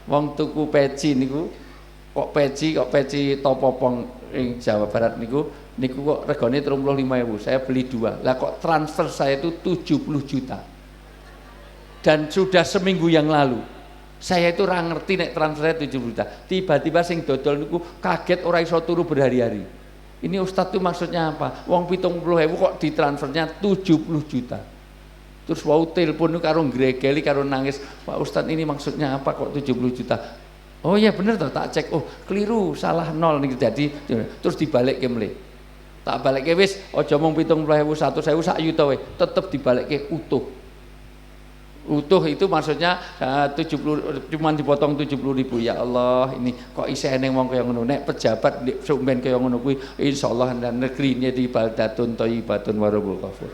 A: Wong tuku peci niku kok peci topopong ing Jawa Barat niku kok regane 35.000. Saya beli 2. Lah kok transfer saya itu 70 juta. Dan sudah seminggu yang lalu. Saya itu ora ngerti nek transfernya 70 juta. Tiba-tiba sing dodol niku kaget ora iso turu berhari-hari. Ini Ustadz tuh maksudnya apa? Wong 70.000 kok ditransfernya 70 juta. Terus wau telepon karo gregeli karo nangis, Pak Ustadz ini maksudnya apa kok 70 juta? Oh iya bener toh, tak cek. Oh keliru, salah nol nih jadi. Terus dibalik ke mle. Tak balik ke wis, aja mung 70.000 100.000 sak yuta we, tetep dibalik ke utuh. Utuh itu maksudnya 70 cuman dipotong 70.000. Ya Allah, ini kok isih eneng wong kaya ngono. Nek pejabat ndek sumben kaya ngono kuwi insyaallah negerinya di baldatun thayyibatun warabul ghafur.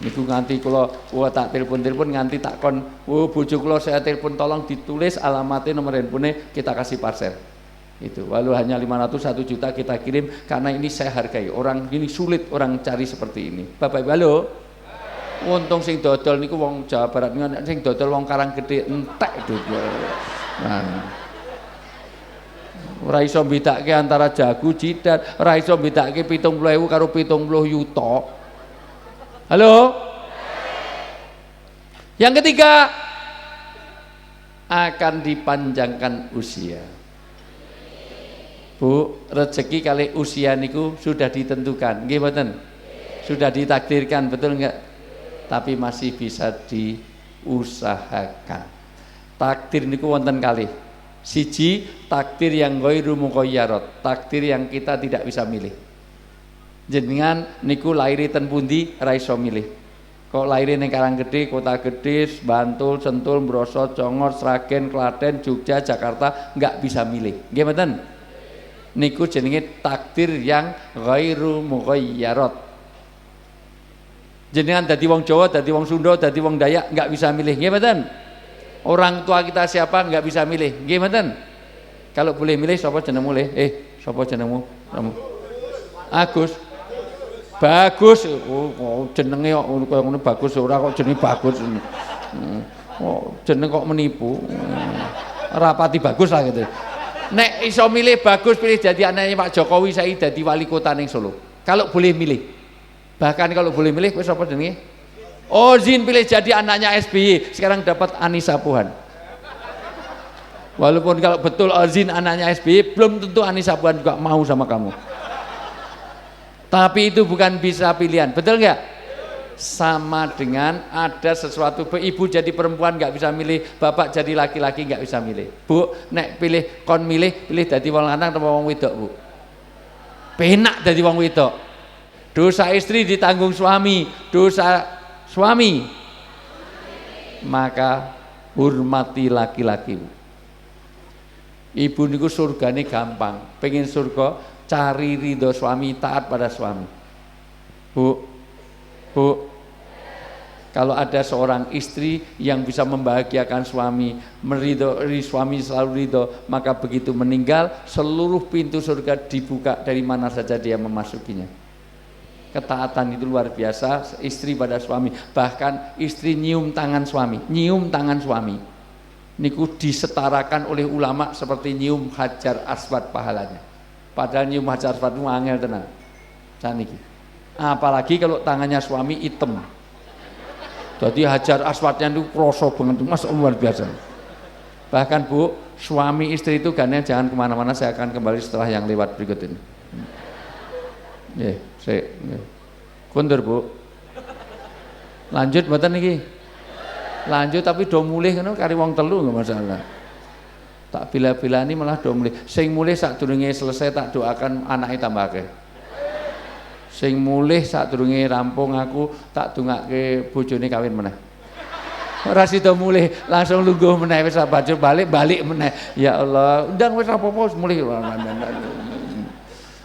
A: Niku nganti kula tak telepon nganti tak kon, bojo kula saya telepon tolong ditulis alamatnya nomor handphone kita kasih parcel. Itu walau hanya 500 1 juta kita kirim karena ini saya hargai. Orang ini sulit orang cari seperti ini. Bapak Ibu, halo. Untung sing dodol niku wong Jawa Barat, sing dodol wong Karanggede entek dodol. Nah. Ora iso mbedakake antara jagu jidat, ora iso mbedakake 70.000 karo 70 yuta. Halo? Yang ketiga, akan dipanjangkan usia. Bu, rezeki kali usia niku sudah ditentukan, nggih mboten? Sudah ditakdirkan, betul enggak? Tapi masih bisa diusahakan. Takdir niku wonten kalih. Siji, takdir yang ghairu muqayyarat, takdir yang kita tidak bisa milih. Jenengan niku lairi ten pundi ra iso milih. Kok lairi ning Karanggede, Kota Gede, Bantul, Sentul, Brosot, Congor, Sragen, Klaten, Jogja, Jakarta, enggak bisa milih. Nggih mboten? Niku jenenge takdir yang ghairu mughayyarat. Jenengan dadi wong Jawa, dadi wong Sunda, dadi wong Dayak nggak bisa milih, nggih mboten? Orang tua kita siapa nggak bisa milih, nggih mboten? Kalau boleh milih sapa jenengmu le? Sapa jenengmu? Agus. Bagus. Oh, jenenge kok koyo ngono bagus ora kok jenenge bagus. Oh, jeneng kok menipu. Rapati bagus lah gitu. Nek iso milih bagus pilih jadi anaknya Pak Jokowi saya jadi wali kota ning Solo. Kalau boleh milih. Bahkan kalau boleh milih wis apa jenenge? Oh, Zin pilih jadi anaknya SBY. Sekarang dapat Anissa Pohan. Walaupun kalau betul Ozin anaknya SBY, belum tentu Anissa Pohan juga mau sama kamu. Tapi itu bukan bisa pilihan, betul nggak? Sama dengan ada sesuatu, ibu jadi perempuan nggak bisa milih, bapak jadi laki-laki nggak bisa milih. Bu, nek pilih kon milih dari wong lanang atau wong wedok, Bu? Penak dari wong wedok. Dosa istri ditanggung suami, dosa suami maka hormati laki-laki, Bu. Ibu niku surgane gampang, pengen surga cari ridho suami, taat pada suami. Bu, kalau ada seorang istri yang bisa membahagiakan suami, meridhoi suami selalu ridho, maka begitu meninggal seluruh pintu surga dibuka dari mana saja dia memasukinya. Ketaatan itu luar biasa istri pada suami, bahkan istri nyium tangan suami, niku disetarakan oleh ulama seperti nyium Hajar Aswad pahalanya. Padahal nyium Hajar Aswad itu angel tenan. Saniki. Apalagi kalau tangannya suami hitam. Jadi Hajar Aswadnya itu kroso banget, Mas, luar biasa. Bahkan Bu, suami istri itu gandeng, jangan kemana-mana, saya akan kembali setelah yang lewat berikut ini. Kundur Bu. Lanjut mboten niki? Lanjut tapi do mulih ngono kari wong telu enggak masalah. Tak bila-bilani malah do mulih. Sing mulih sadurunge selesai tak doakan anake tambah akeh. Sing mulih sadurunge rampung aku tak dongake bojone kawin meneh. Ora sida mulih langsung lungguh meneh wis bajur balik meneh. Ya Allah, undang wis apa-apa mulih.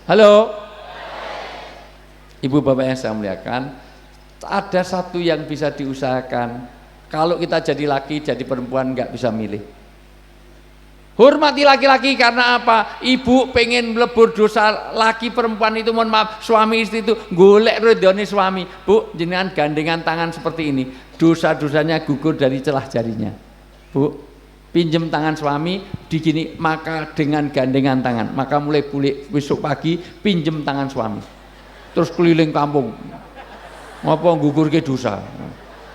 A: Halo. Ibu bapak yang saya muliakan, ada satu yang bisa diusahakan. Kalau kita jadi laki, jadi perempuan nggak bisa milih. Hormati laki-laki karena apa? Ibu pengen melebur dosa laki perempuan itu, mohon maaf, suami istri itu golek ridhone suami. Bu, jenengan gandengan tangan seperti ini, dosa-dosanya gugur dari celah jarinya. Bu, pinjem tangan suami, digini, maka dengan gandengan tangan, maka mulai besok pagi pinjem tangan suami. Terus keliling kampung. Ngapa gugurke dosa?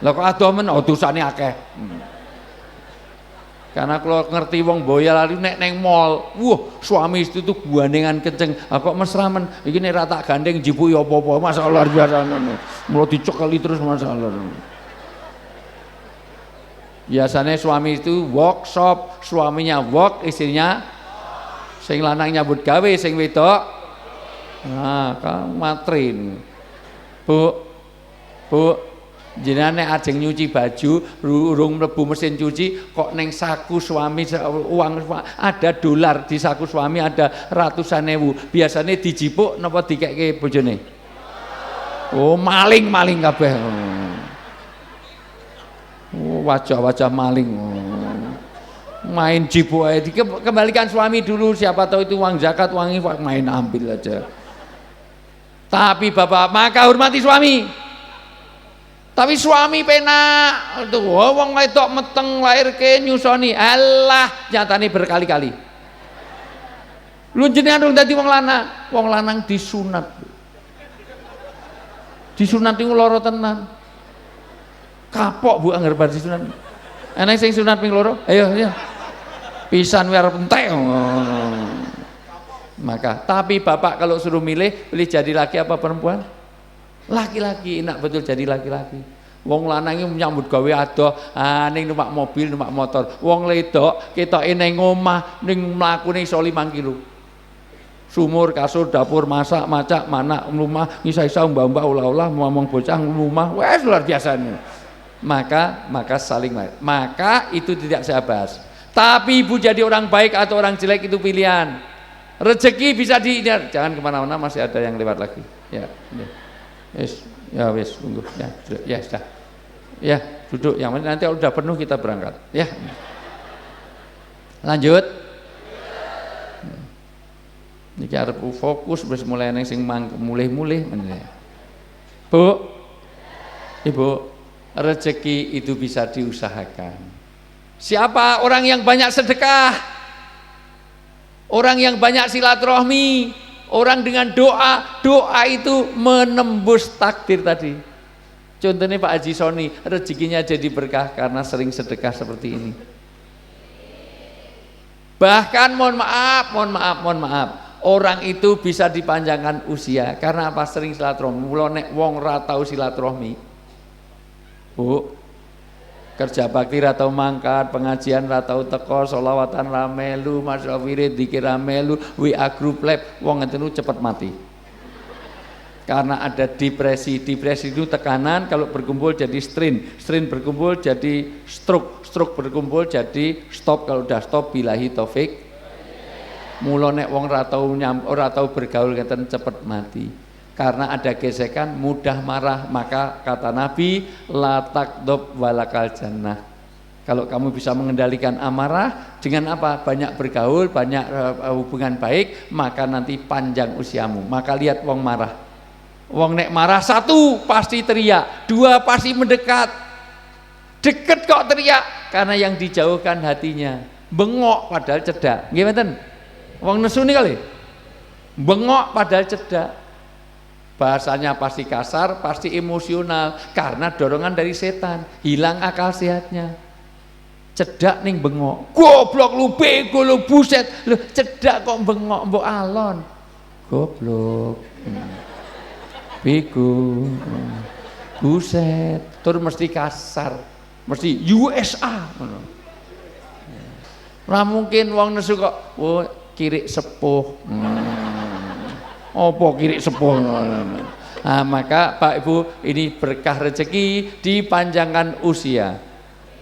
A: Lah kok adomen dosane akeh. Karena kalau ngerti wong Boyolali nek neng mall, suami istri itu gandengan kenceng. Kok mesramen iki nek ra tak gandeng jibuki apa-apa, masalah luar biasa ngono. Mula dicekeli terus masalah. Biasanya suami itu workshop, suaminya work, istrinya sing lanang nyambut gawe, sing wedok matrin. Bu, jenengan nek ajeng nyuci baju urung mlebu mesin cuci kok neng saku suami uang ada dolar di saku suami ada ratusan ewu, biasanya dijipuk napa dikekke bojone? Oh, maling kabeh. Oh, wajah maling. Main jipuk aja, kembalikan suami dulu, siapa tahu itu uang zakat, uang infak, main ambil aja. Tapi bapak, maka hormati suami. Tapi suami penak, tuh wong wedok meteng lairke nyusoni, Allah nyatane berkali-kali. Lu jenengan dadi wong lanang disunat. Disunat iku lara tenan. Kapok Bu anggar bar disunat. Enek sing sunat ping loro? Ayo ya. Pisan wer entek. Maka, tapi bapak kalau suruh milih jadi laki apa perempuan? Laki-laki, enak betul jadi laki-laki. Wong lanang iki nyambut gawe adoh, ning numpak mobil, numpak motor. Wong wedok ketoke ning omah, ning mlakune iso 5 kilo. Sumur, kasur, dapur, masak, macak, manak, rumah, isa-isa mbak-mbak ulah-ulah, ngomong bocah rumah, wes luar biasa nih. Maka saling maka itu tidak saya bahas. Tapi ibu jadi orang baik atau orang jelek itu pilihan. Rezeki bisa jangan kemana-mana, masih ada yang lewat lagi. Ya, wis, ya wis, tunggu. Ya, sudah. Ya, duduk. Yang penting nanti udah penuh kita berangkat. Ya. Lanjut. Niki arep fokus wis mulai nang sing mulih-mulih meneh. Bu. Ibu, rezeki itu bisa diusahakan. Siapa orang yang banyak sedekah? Orang yang banyak silaturahmi, orang dengan doa, doa itu menembus takdir tadi. Contohnya Pak Haji Soni, rezekinya jadi berkah karena sering sedekah seperti ini. Bahkan mohon maaf, orang itu bisa dipanjangkan usia karena apa? Sering silaturahmi. Mula nek wong ra tau silaturahmi, Bu, kerja bakti ratau mangkat, pengajian ratau teko, sholawatan ramelu, masya wirid, dikir ramelu, WA group lab, wong ngentenu cepet mati. Karena ada depresi itu tekanan, kalau berkumpul jadi strain berkumpul jadi stroke berkumpul jadi stop, kalau udah stop billahi taufik. Mula nek wong ora tau bergaul ngenten cepet mati. Karena ada gesekan, mudah marah, maka kata Nabi la takdob walakal jannah. Kalau kamu bisa mengendalikan amarah dengan apa? Banyak bergaul, banyak hubungan baik, maka nanti panjang usiamu. Maka lihat wong marah. Wong nek marah, satu pasti teriak, dua pasti mendekat. Deket kok teriak karena yang dijauhkan hatinya. Bengok padahal cedak. Nggih mboten? Wong nesu nih kali. Bengok padahal cedak. Bahasanya pasti kasar, pasti emosional karena dorongan dari setan, hilang akal sehatnya. Cedak ning bengok, goblok lu, bego lu, buset lu, cedak kok bengok, mbok alon, goblok, bego, buset, tur mesti kasar, mesti USA. Lah mungkin wong nesu kok, oh kirik sepuh. Opo kirik sepuh. Nah, maka Pak Ibu, ini berkah rezeki, dipanjangkan usia,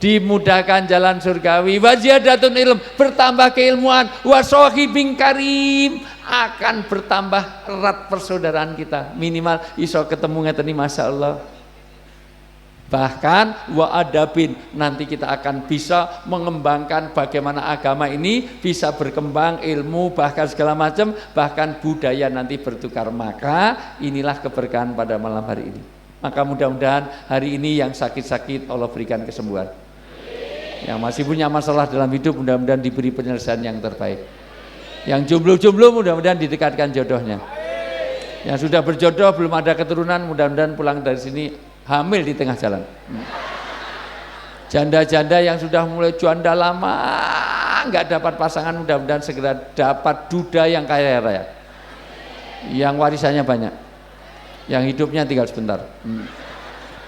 A: dimudahkan jalan surgawi, wajiadatun ilm, bertambah keilmuan, wasohibing karim, akan bertambah erat persaudaraan kita, minimal iso ketemu ngeteni masya Allah. Bahkan wa adabin, nanti kita akan bisa mengembangkan bagaimana agama ini bisa berkembang, ilmu bahkan segala macam, bahkan budaya nanti bertukar. Maka inilah keberkahan pada malam hari ini. Maka mudah-mudahan hari ini yang sakit-sakit Allah berikan kesembuhan. Yang masih punya masalah dalam hidup mudah-mudahan diberi penyelesaian yang terbaik. Yang jomblo-jomblo mudah-mudahan didekatkan jodohnya. Yang sudah berjodoh belum ada keturunan mudah-mudahan pulang dari sini hamil di tengah jalan. Janda-janda yang sudah mulai janda lama nggak dapat pasangan mudah-mudahan segera dapat duda yang kaya raya, yang warisannya banyak, yang hidupnya tinggal sebentar.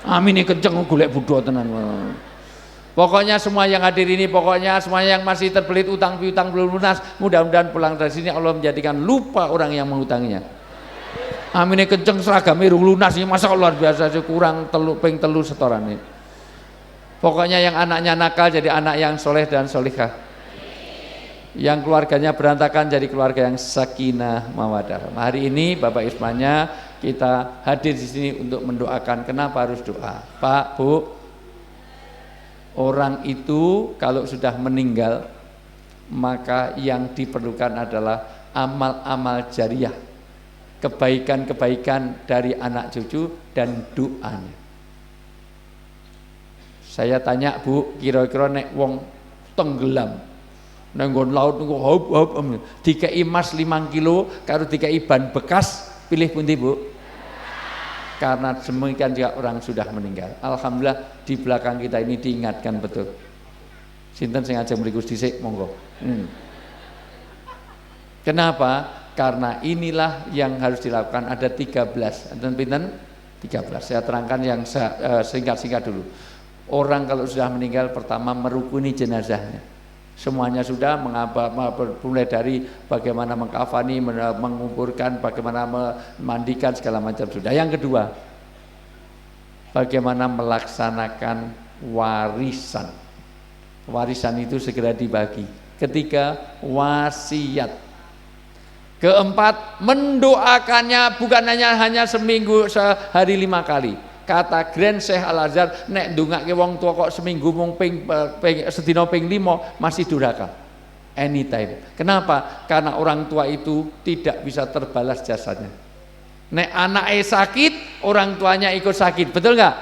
A: Amin, kenceng golek budho tenan. Pokoknya semua yang hadir ini, pokoknya semua yang masih terbelit utang piutang belum lunas, mudah-mudahan pulang dari sini Allah menjadikan lupa orang yang mengutanginya. Amin, kenceng seragame rung lunas, masa luar biasa sih, kurang ping telu setoran ini. Pokoknya yang anaknya nakal jadi anak yang soleh dan solihah, yang keluarganya berantakan jadi keluarga yang sakinah mawadah. Hari ini Bapak Ismanya kita hadir di sini untuk mendoakan. Kenapa harus doa? Pak, Bu, orang itu kalau sudah meninggal maka yang diperlukan adalah amal-amal jariah, kebaikan-kebaikan dari anak cucu dan doanya. Saya tanya, Bu, kira-kira nek wong tenggelam nang nggon laut niku hop dikei emas 5 kilo karo dikei ban bekas, pilih pundi, Bu? Karena demikian juga orang sudah meninggal. Alhamdulillah di belakang kita ini diingatkan betul. Sinten sing ajeng mriku dhisik, monggo. Kenapa? Karena inilah yang harus dilakukan. Ada 13. Enten pinten? 13. Saya terangkan yang singkat-singkat dulu. Orang kalau sudah meninggal pertama merukuni jenazahnya. Semuanya sudah mulai dari bagaimana mengkafani, menguburkan, bagaimana memandikan segala macam sudah. Yang kedua, bagaimana melaksanakan warisan. Warisan itu segera dibagi. Ketiga, wasiat. Keempat, mendoakannya bukan hanya seminggu, sehari 5 kali. Kata Grand Syekh Al-Azhar, nek ndongake wong tua kok seminggu mung sedina ping 5 masih durhaka. Anytime. Kenapa? Karena orang tua itu tidak bisa terbalas jasanya. Nek anaknya sakit, orang tuanya ikut sakit, betul nggak?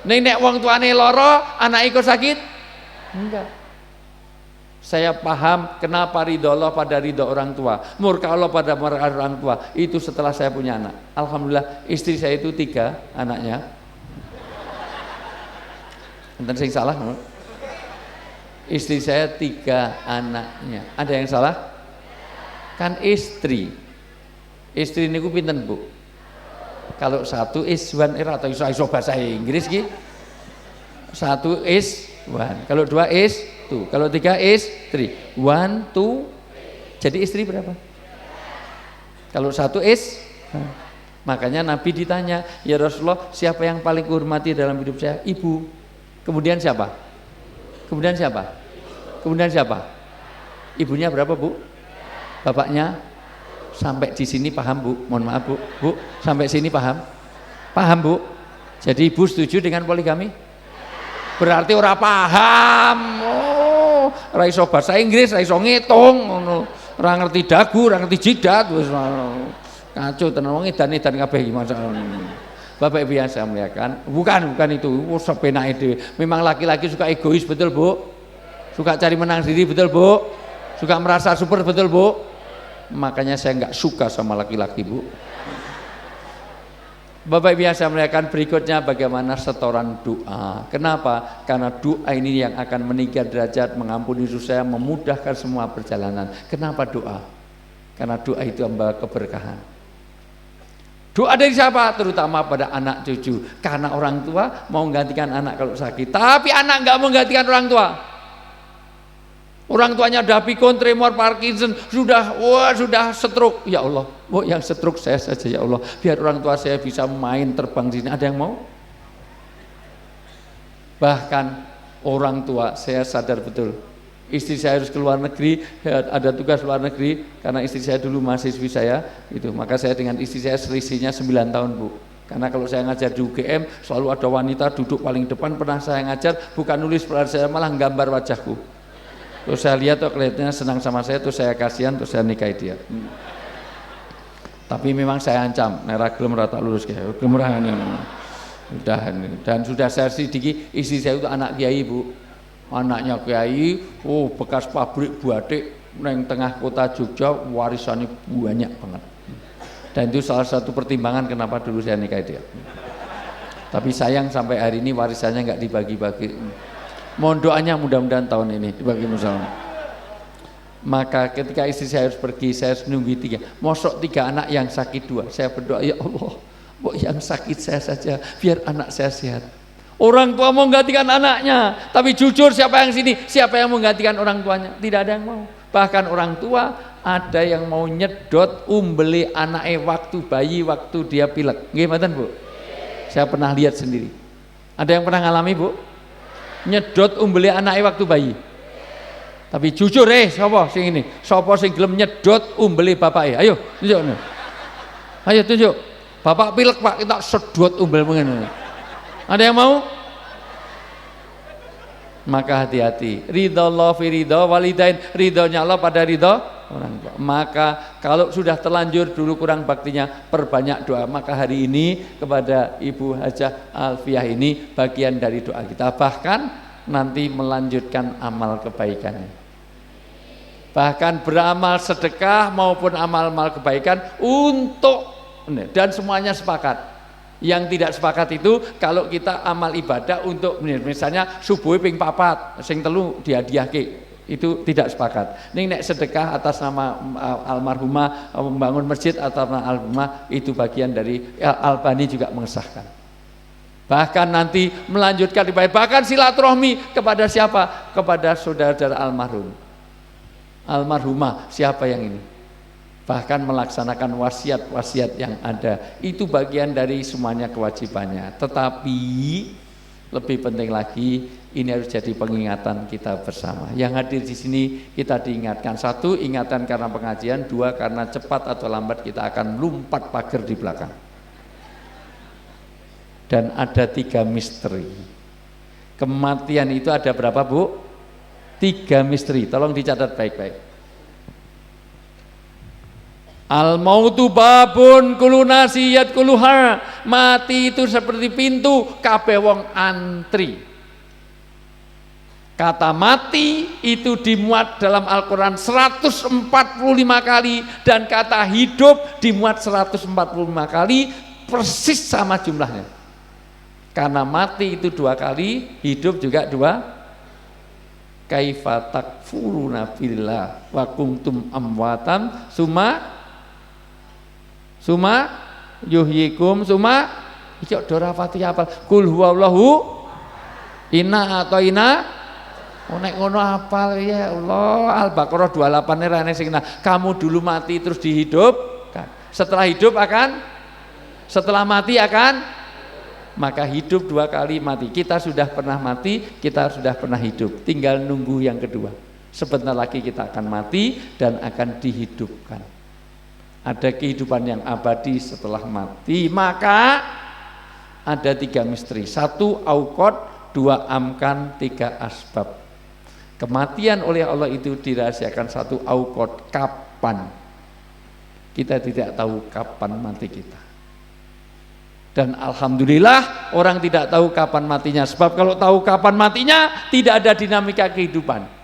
A: Nek wong tuane loro, anak ikut sakit? Enggak. Saya paham kenapa ridho Allah pada ridho orang tua, murka Allah pada murka orang tua. Itu setelah saya punya anak. Alhamdulillah istri saya itu 3 anaknya. Enten sing salah? Istri saya 3 anaknya. Ada yang salah? Kan istri. Istri niku pinten, Bu? Kalau 1 is 1 era atau iso bahasa Inggris ki. 1 is 1. Kalau 2 is 2. Kalau 3 is 3. 1 2. Jadi istri berapa? Kalau 1 is. Makanya Nabi ditanya, ya Rasulullah, siapa yang paling kuhormati dalam hidup saya? Ibu. Kemudian siapa? Kemudian siapa? Kemudian siapa? Ibunya berapa, Bu? Bapaknya? Sampai di sini paham, Bu? Mohon maaf, Bu. Bu, sampai sini paham? Paham, Bu? Jadi Ibu setuju dengan poligami? Berarti ora paham. Oh, ora iso bahasa Inggris, ora iso ngitung ngono. Ora ngerti dagu, ora ngerti jidat wis kacau tenan wong edan-edan kabeh iki masalah. Bapak Ibu yang saya muliakan, bukan itu, sepenake dhewe. Memang laki-laki suka egois, betul, Bu? Suka cari menang sendiri, betul, Bu? Suka merasa super, betul, Bu? Makanya saya nggak suka sama laki-laki, Bu. Bapak Ibu yang saya muliakan, berikutnya bagaimana setoran doa. Kenapa? Karena doa ini yang akan meninggikan derajat, mengampuni dosa, memudahkan semua perjalanan. Kenapa doa? Karena doa itu membawa keberkahan. Doa dari siapa? Terutama pada anak cucu. Karena orang tua mau menggantikan anak kalau sakit, tapi anak nggak mau menggantikan orang tua. Orang tuanya udah pikun, tremor, Parkinson, sudah stroke. Ya Allah, yang stroke saya saja ya Allah. Biar orang tua saya bisa main terbang di sini. Ada yang mau? Bahkan orang tua saya sadar betul. Istri saya harus keluar negeri, ada tugas luar negeri karena istri saya dulu mahasiswi saya. Itu maka saya dengan istri saya selisihnya 9 tahun, Bu. Karena kalau saya ngajar di UGM selalu ada wanita duduk paling depan. Pernah saya ngajar bukan nulis pelan, saya malah gambar wajahku. Terus saya lihat tuh kelihatannya senang sama saya, terus saya kasihan, terus saya nikahi dia. Tapi memang saya ancam, merah gelem rata lurus kayak kemurahan ini. Dan sudah saya sedikit, istri saya itu anak kiai, Bu. Anaknya kiai, bekas pabrik batik neng tengah kota Jogja, warisannya banyak banget. Dan itu salah satu pertimbangan kenapa dulu saya nikahi dia. Tapi sayang sampai hari ini warisannya nggak dibagi-bagi. Mohon doanya mudah-mudahan tahun ini dibagi musawarah. Maka ketika istri saya harus pergi, saya harus menunggu 3. Mosok 3 anak yang sakit 2. Saya berdoa, ya Allah, yang sakit saya saja, biar anak saya sehat. Orang tua mau menggantikan anaknya, tapi jujur siapa yang sini? Siapa yang menggantikan orang tuanya? Tidak ada yang mau. Bahkan orang tua ada yang mau nyedot umbeli anaknya waktu bayi, waktu dia pilek. Gimana, Bu? Saya pernah lihat sendiri. Ada yang pernah ngalami, Bu? Nyedot umbeli anaknya waktu bayi. Tapi jujur sapa sing ini? Sapa sing gelem nyedot umbeli bapake? Ayo, tunjuk. Ayo tunjuk. Bapak pilek, Pak, kita sedot umbel ngene. Ada yang mau? Maka hati-hati. Ridha Allah fi ridha walidain, ridhonya Allah pada ridha orang tua. Maka kalau sudah terlanjur dulu kurang baktinya, perbanyak doa. Maka hari ini kepada Ibu Hajah Alfiah ini bagian dari doa kita. Bahkan nanti melanjutkan amal kebaikannya. Bahkan beramal sedekah maupun amal-amal kebaikan untuk, dan semuanya sepakat. Yang tidak sepakat itu kalau kita amal ibadah untuk misalnya subuh ping 4, sing telu dihadiahke, itu tidak sepakat. Ning nek sedekah atas nama almarhumah, membangun masjid atas nama almarhumah, itu bagian dari Albani juga mengesahkan. Bahkan nanti melanjutkan bahkan silaturahmi kepada siapa? Kepada saudara-saudara almarhum. Almarhumah siapa yang ini? Bahkan melaksanakan wasiat-wasiat yang ada, itu bagian dari semuanya kewajibannya. Tetapi Lebih penting lagi, ini harus jadi pengingatan kita bersama. Yang hadir di sini kita diingatkan. Satu, ingatan karena pengajian. Dua, karena cepat atau lambat kita akan lompat pagar di belakang. Dan ada 3 misteri. Kematian itu ada berapa, Bu? 3 misteri. Tolong dicatat baik-baik. Al-mautu babun kulunasiyat kuluha. Mati itu seperti pintu, kabeh wong antri. Kata mati itu dimuat dalam Al-Quran 145 kali, dan kata hidup dimuat 145 kali, persis sama jumlahnya. Karena mati itu 2 kali, hidup juga 2. Kaifa takfuruna billah wa kuntum amwatan suma yuhyikum suma iki ora pati apal kul huwallahu inna atau ina nek ngono apal ya Allah. Al-Baqarah 28 rene sing kamu dulu mati terus dihidupkan, setelah hidup akan, setelah mati akan, maka hidup 2 kali, mati. Kita sudah pernah mati, kita sudah pernah hidup, tinggal nunggu yang kedua. Sebentar lagi kita akan mati dan akan dihidupkan. Ada kehidupan yang abadi setelah mati. Maka ada 3 misteri. 1 auqat, 2 amkan, 3 asbab. Kematian oleh Allah itu dirahasiakan. 1 auqat, kapan. Kita tidak tahu kapan mati kita. Dan alhamdulillah orang tidak tahu kapan matinya. Sebab kalau tahu kapan matinya, tidak ada dinamika kehidupan.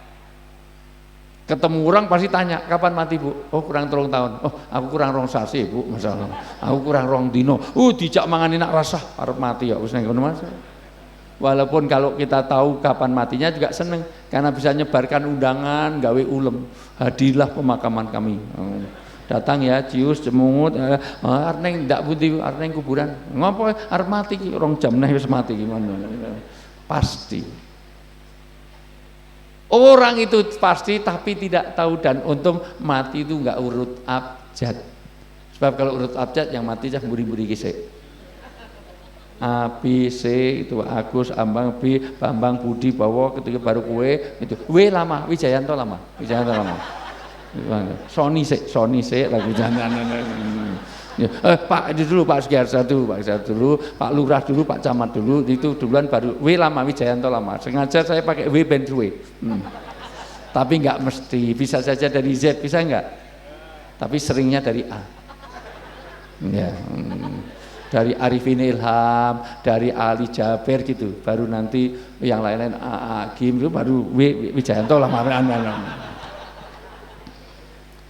A: Ketemu orang pasti tanya, kapan mati Bu? Oh kurang 3 tahun. Oh aku kurang 2 sasi Bu, masalah. Aku kurang 2 dino. Dijak mangan enak rasa, arep mati ya wis nang ngono Mas. Walaupun kalau kita tahu kapan matinya juga seneng, karena bisa nyebarkan undangan, gawe ulem. Hadirlah pemakaman kami. Datang ya, cius, cemungut, arneng ndak putih, arneng kuburan. Ngopo arep mati ki 2 jam neh wis mati gimana? Pasti. Orang itu pasti tapi tidak tahu, dan untung mati itu enggak urut abjad. Sebab kalau urut abjad yang mati cah buri-buri kisik. A, B, C itu Agus, Ambang, B, Bambang, Budi, Bawa, ketika baru kue itu. W lama, Wijayanto lama. Wijayanto lama. Sony C lagi jangan. Pak itu dulu, Pak Sugiharto dulu, Pak Lurah dulu, Pak Camat dulu, itu duluan baru W lama, Wijayanto lama. Sengaja saya pakai W ben W. Tapi enggak mesti, bisa saja dari Z, bisa enggak? Tapi seringnya dari A. Ya. Dari Arifin Ilham, dari Ali Jaber gitu. Baru nanti yang lain-lain A Kim itu baru Wijayanto lama.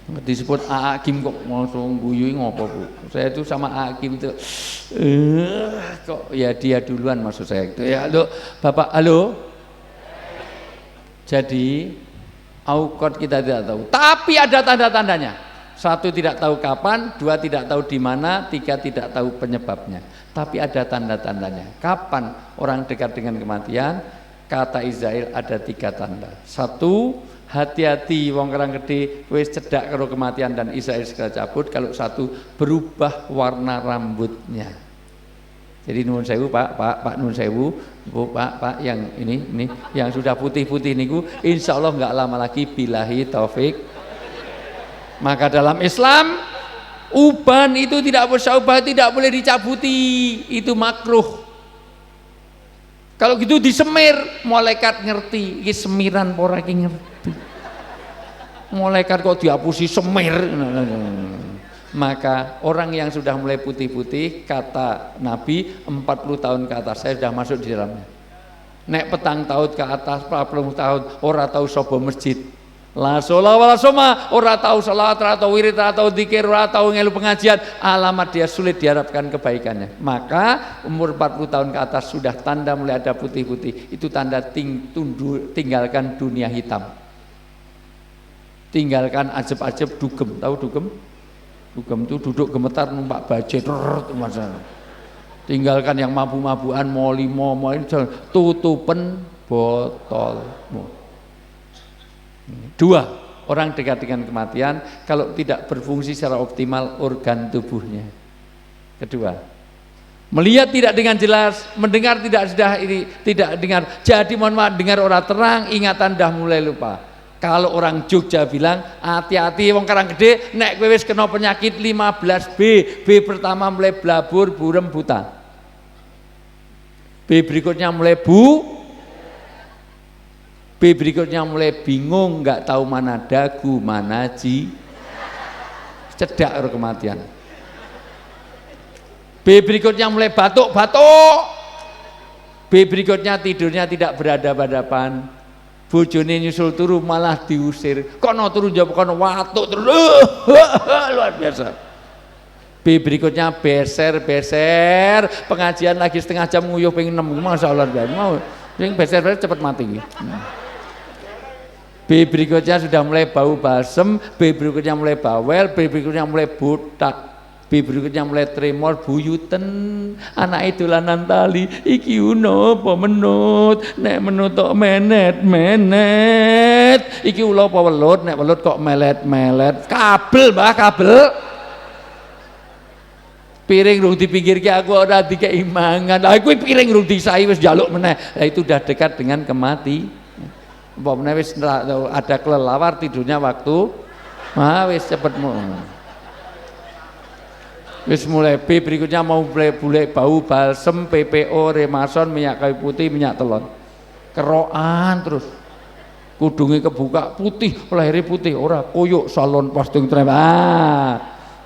A: Disebut A Hakim kok langsung guyu ngopo Bu. Saya itu sama A Hakim itu kok ya dia duluan maksud saya itu. Ya halo Bapak, halo. Jadi auqat kita tidak tahu, tapi ada tanda-tandanya. 1 tidak tahu kapan, 2 tidak tahu di mana, 3 tidak tahu penyebabnya. Tapi ada tanda-tandanya. Kapan orang dekat dengan kematian? Kata Israel ada 3 tanda. 1, hati-hati wong kerang gede wis cedak karo kematian dan Israel segera cabut. Kalau 1, berubah warna rambutnya. Jadi nuwun sewu Pak nuwun sewu Bu Pak yang ini yang sudah putih-putih niku insyaallah enggak lama lagi billahi taufik. Maka dalam Islam uban itu tidak berubah, tidak boleh dicabuti, itu makruh. Kalau gitu disemir, malaikat ngerti iki semiran ora iki ngerti. Malaikat kok dihapusi semir. Maka orang yang sudah mulai putih-putih, kata Nabi 40 tahun ke atas saya sudah masuk di dalamnya. Nek petang tahun ke atas 40 tahun ora tahu sapa masjid. La sholat wala soma, ora tahu salat, ora tahu wirid, ora tahu dzikir, ora tahu ngelu pengajian, alamat dia sulit diharapkan kebaikannya. Maka umur 40 tahun ke atas sudah tanda mulai ada putih-putih. Itu tanda tinggalkan dunia hitam. Tinggalkan ajeb-ajeb dugem. Tahu dugem? Dugem itu duduk gemetar numpak bajet. Tinggalkan yang mabuk-mabukan, molimo, tutupen botolmu. 2, orang dekat dengan kematian kalau tidak berfungsi secara optimal organ tubuhnya. Kedua, Melihat tidak dengan jelas, mendengar tidak dengar. Jadi mohon maaf, dengar orang terang, ingatan dah mulai lupa. Kalau orang Jogja bilang, hati-hati wong Karanggede, nek kowe wis kena penyakit 15B. B pertama mulai blabur, burem, buta. B berikutnya mulai B berikutnya mulai bingung, nggak tahu mana dagu, mana cedak kematian. B berikutnya mulai batuk-batuk. B berikutnya tidurnya tidak berhadapan-hadapan. Bojone nyusul turu malah diusir. Kono turu jawab kono watuk terus. Luar biasa. B berikutnya beser. Pengajian lagi setengah jam nguyuh pengen 6. Masyaallah mau. Sing beser cepat mati. B berikutnya sudah mulai bau balsem, B berikutnya mulai bawel, B berikutnya mulai botak. B berikutnya mulai tremor, buyuten, anak itu lanan tali, iki uno apa menut, nek menut kok menet, iki ulo apa welut, nek welut kok melet, kabel mbah, kabel. Piring rung dipinggirke aku ora dikei mangan. Lah kuwi piring rung disai wis njaluk meneh. Lah itu udah dekat dengan kemati. Umpamane wis ada kelelawar tidurnya waktu wis cepet wis mulai. B berikutnya mau mulai bau balsem, PPO, remason, minyak kayu putih, minyak telon, kerokan terus, kudungnya kebuka putih, lahirnya putih, ora koyok salon pastung trem.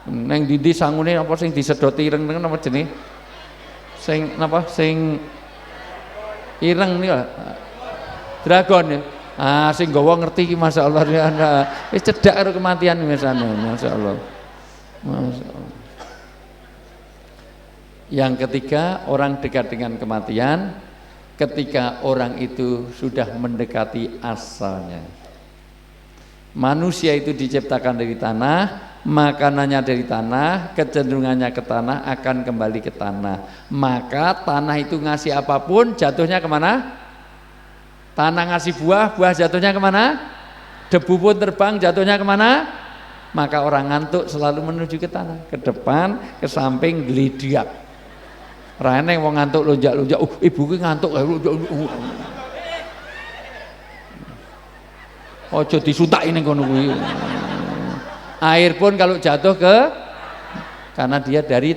A: Neng dindi sangune apa sing disedoti ireng apa jenis? Sing napa sing ireng nih dragon ya. Sing gawa ngerti iki masyaallah ya. Wis cedak karo kematian mesane masyaallah. Masyaallah. Yang ketiga, orang dekat dengan kematian ketika orang itu sudah mendekati asalnya. Manusia itu diciptakan dari tanah, makanannya dari tanah, kecenderungannya ke tanah, akan kembali ke tanah. Maka tanah itu ngasih apapun, jatuhnya kemana? Tanah ngasih buah, buah jatuhnya kemana? Debu pun terbang, jatuhnya kemana? Maka orang ngantuk selalu menuju ke tanah, ke depan, ke samping, gelidiak. Rene wong ngantuk lonjak-lonjak, ibu ki ngantuk. Ojo disutaki ning kono kuwi. Air pun kalau jatuh karena dia dari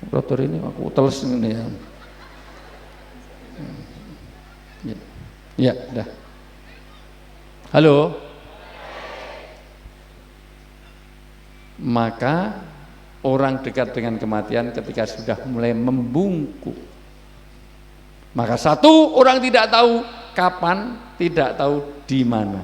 A: rotor ini aku teles ini ya. Ya, dah. Halo. Maka orang dekat dengan kematian ketika sudah mulai membungkuk. Maka satu, orang tidak tahu kapan, tidak tahu di mana.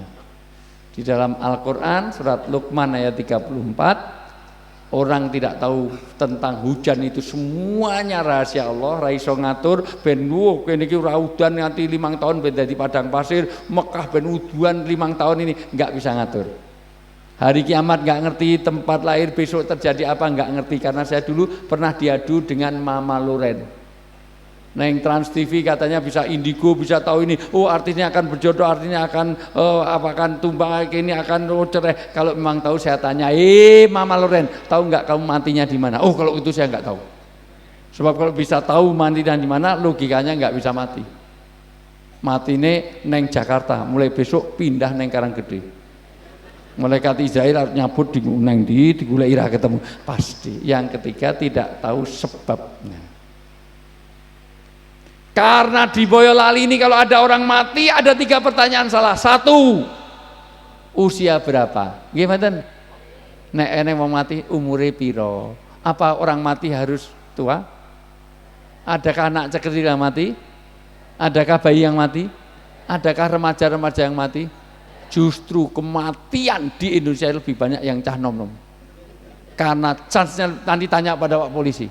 A: Di dalam Al-Quran surat Luqman ayat 34, orang tidak tahu tentang hujan itu semuanya rahasia Allah, ra iso ngatur. Ben kene iki ora udan nganti 5 tahun ben dadi padang pasir, Mekah ben udan 5 tahun ini enggak bisa ngatur. Hari kiamat nggak ngerti, tempat lahir besok terjadi apa nggak ngerti, karena saya dulu pernah diadu dengan Mama Loren. Neng Trans TV katanya bisa indigo, bisa tahu ini. Oh artinya akan berjodoh, artinya akan akan tumbang, ini akan cerai. Kalau memang tahu saya tanya, Mama Loren, tahu nggak kamu matinya di mana? Oh kalau itu saya nggak tahu. Sebab kalau bisa tahu matinya di mana, logikanya nggak bisa mati. Matine neng Jakarta, mulai besok pindah neng Karanggede. Malaikat Israel nyabut di neng digulai ira ketemu pasti. Yang ketiga tidak tahu sebabnya. Karena di Boyolali ini kalau ada orang mati ada 3 pertanyaan salah. 1, usia berapa? Gimana? Nek eneng mau mati umure piro? Apa orang mati harus tua? Adakah anak kecil yang mati? Adakah bayi yang mati? Adakah remaja-remaja yang mati? Justru kematian di Indonesia lebih banyak yang cah nom-nom. Karena chance-nya nanti tanya pada Pak Polisi.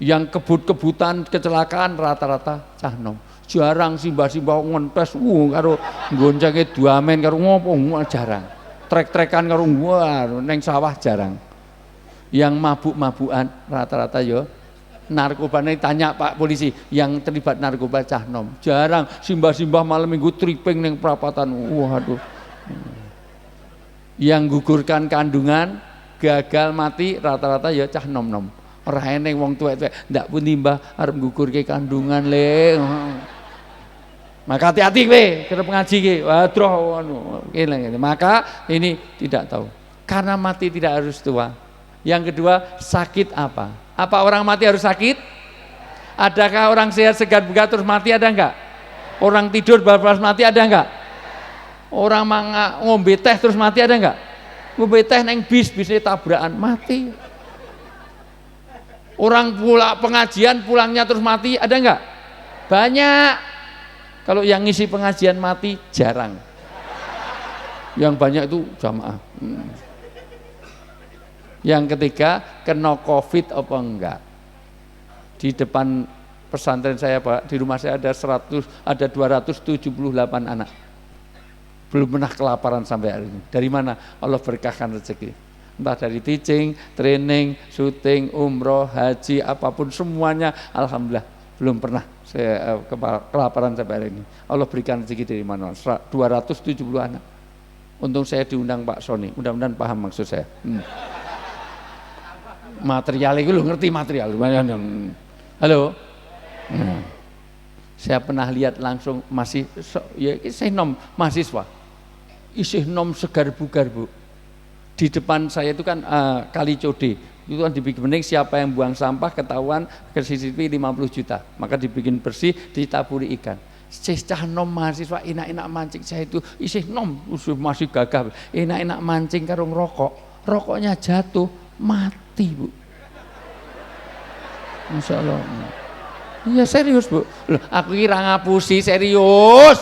A: Yang kebut-kebutan kecelakaan rata-rata cah nom. Jarang simbah-simbah ngentes karo goncange duamen karo ngopo jarang. Trek-trekan karo neng sawah jarang. Yang mabuk-mabukan rata-rata yo narkoba. Nih tanya Pak Polisi, yang terlibat narkoba cah nom. Jarang simbah-simbah malam minggu tripping neng perapatan. Waduh. Yang gugurkan kandungan gagal mati rata-rata ya cah nom-nom. Ora eneng wong tuwek-tuwek ndak pundi Mbah arep nggugurke kandungan le. Maka hati-hati kowe kerep ngaji ki. Wadroh anu. Maka ini tidak tahu. Karena mati tidak harus tua. Yang kedua, sakit apa? Apa orang mati harus sakit? Adakah orang sehat segar bugar terus mati, ada enggak? Orang tidur baru mati, ada enggak? Orang ngombe teh terus mati, ada enggak? Ngombe teh neng bisnya tabrakan mati. Orang pula pengajian pulangnya terus mati, ada enggak? Banyak. Kalau yang ngisi pengajian mati jarang. Yang banyak itu jamaah. Yang ketiga, kena COVID apa enggak? Di depan pesantren saya Pak, di rumah saya ada 278 anak. Belum pernah kelaparan sampai hari ini. Dari mana? Allah berkahkan rezeki. Entah dari teaching, training, syuting, umroh, haji, apapun semuanya alhamdulillah belum pernah saya kelaparan sampai hari ini. Allah berikan rezeki dari mana? 270 anak. Untung saya diundang Pak Sony, mudah-mudahan paham maksud saya. Material itu lu ngerti material. Halo. Nah, saya pernah lihat langsung masih ya saya nom mahasiswa. Isih nom segar bugar Bu. Di depan saya itu kan kali Code. Itu kan dibikin bening siapa yang buang sampah ketahuan ke CCTV 50 juta. Maka dibikin bersih, ditaburi ikan. Cecah nom mahasiswa enak-enak mancing, saya itu isih nom masih gagah. Enak-enak mancing karo ngerokok. Rokoknya jatuh, mati Bu. Masya Allah. Iya serius Bu. Loh, aku kira ngapusi serius.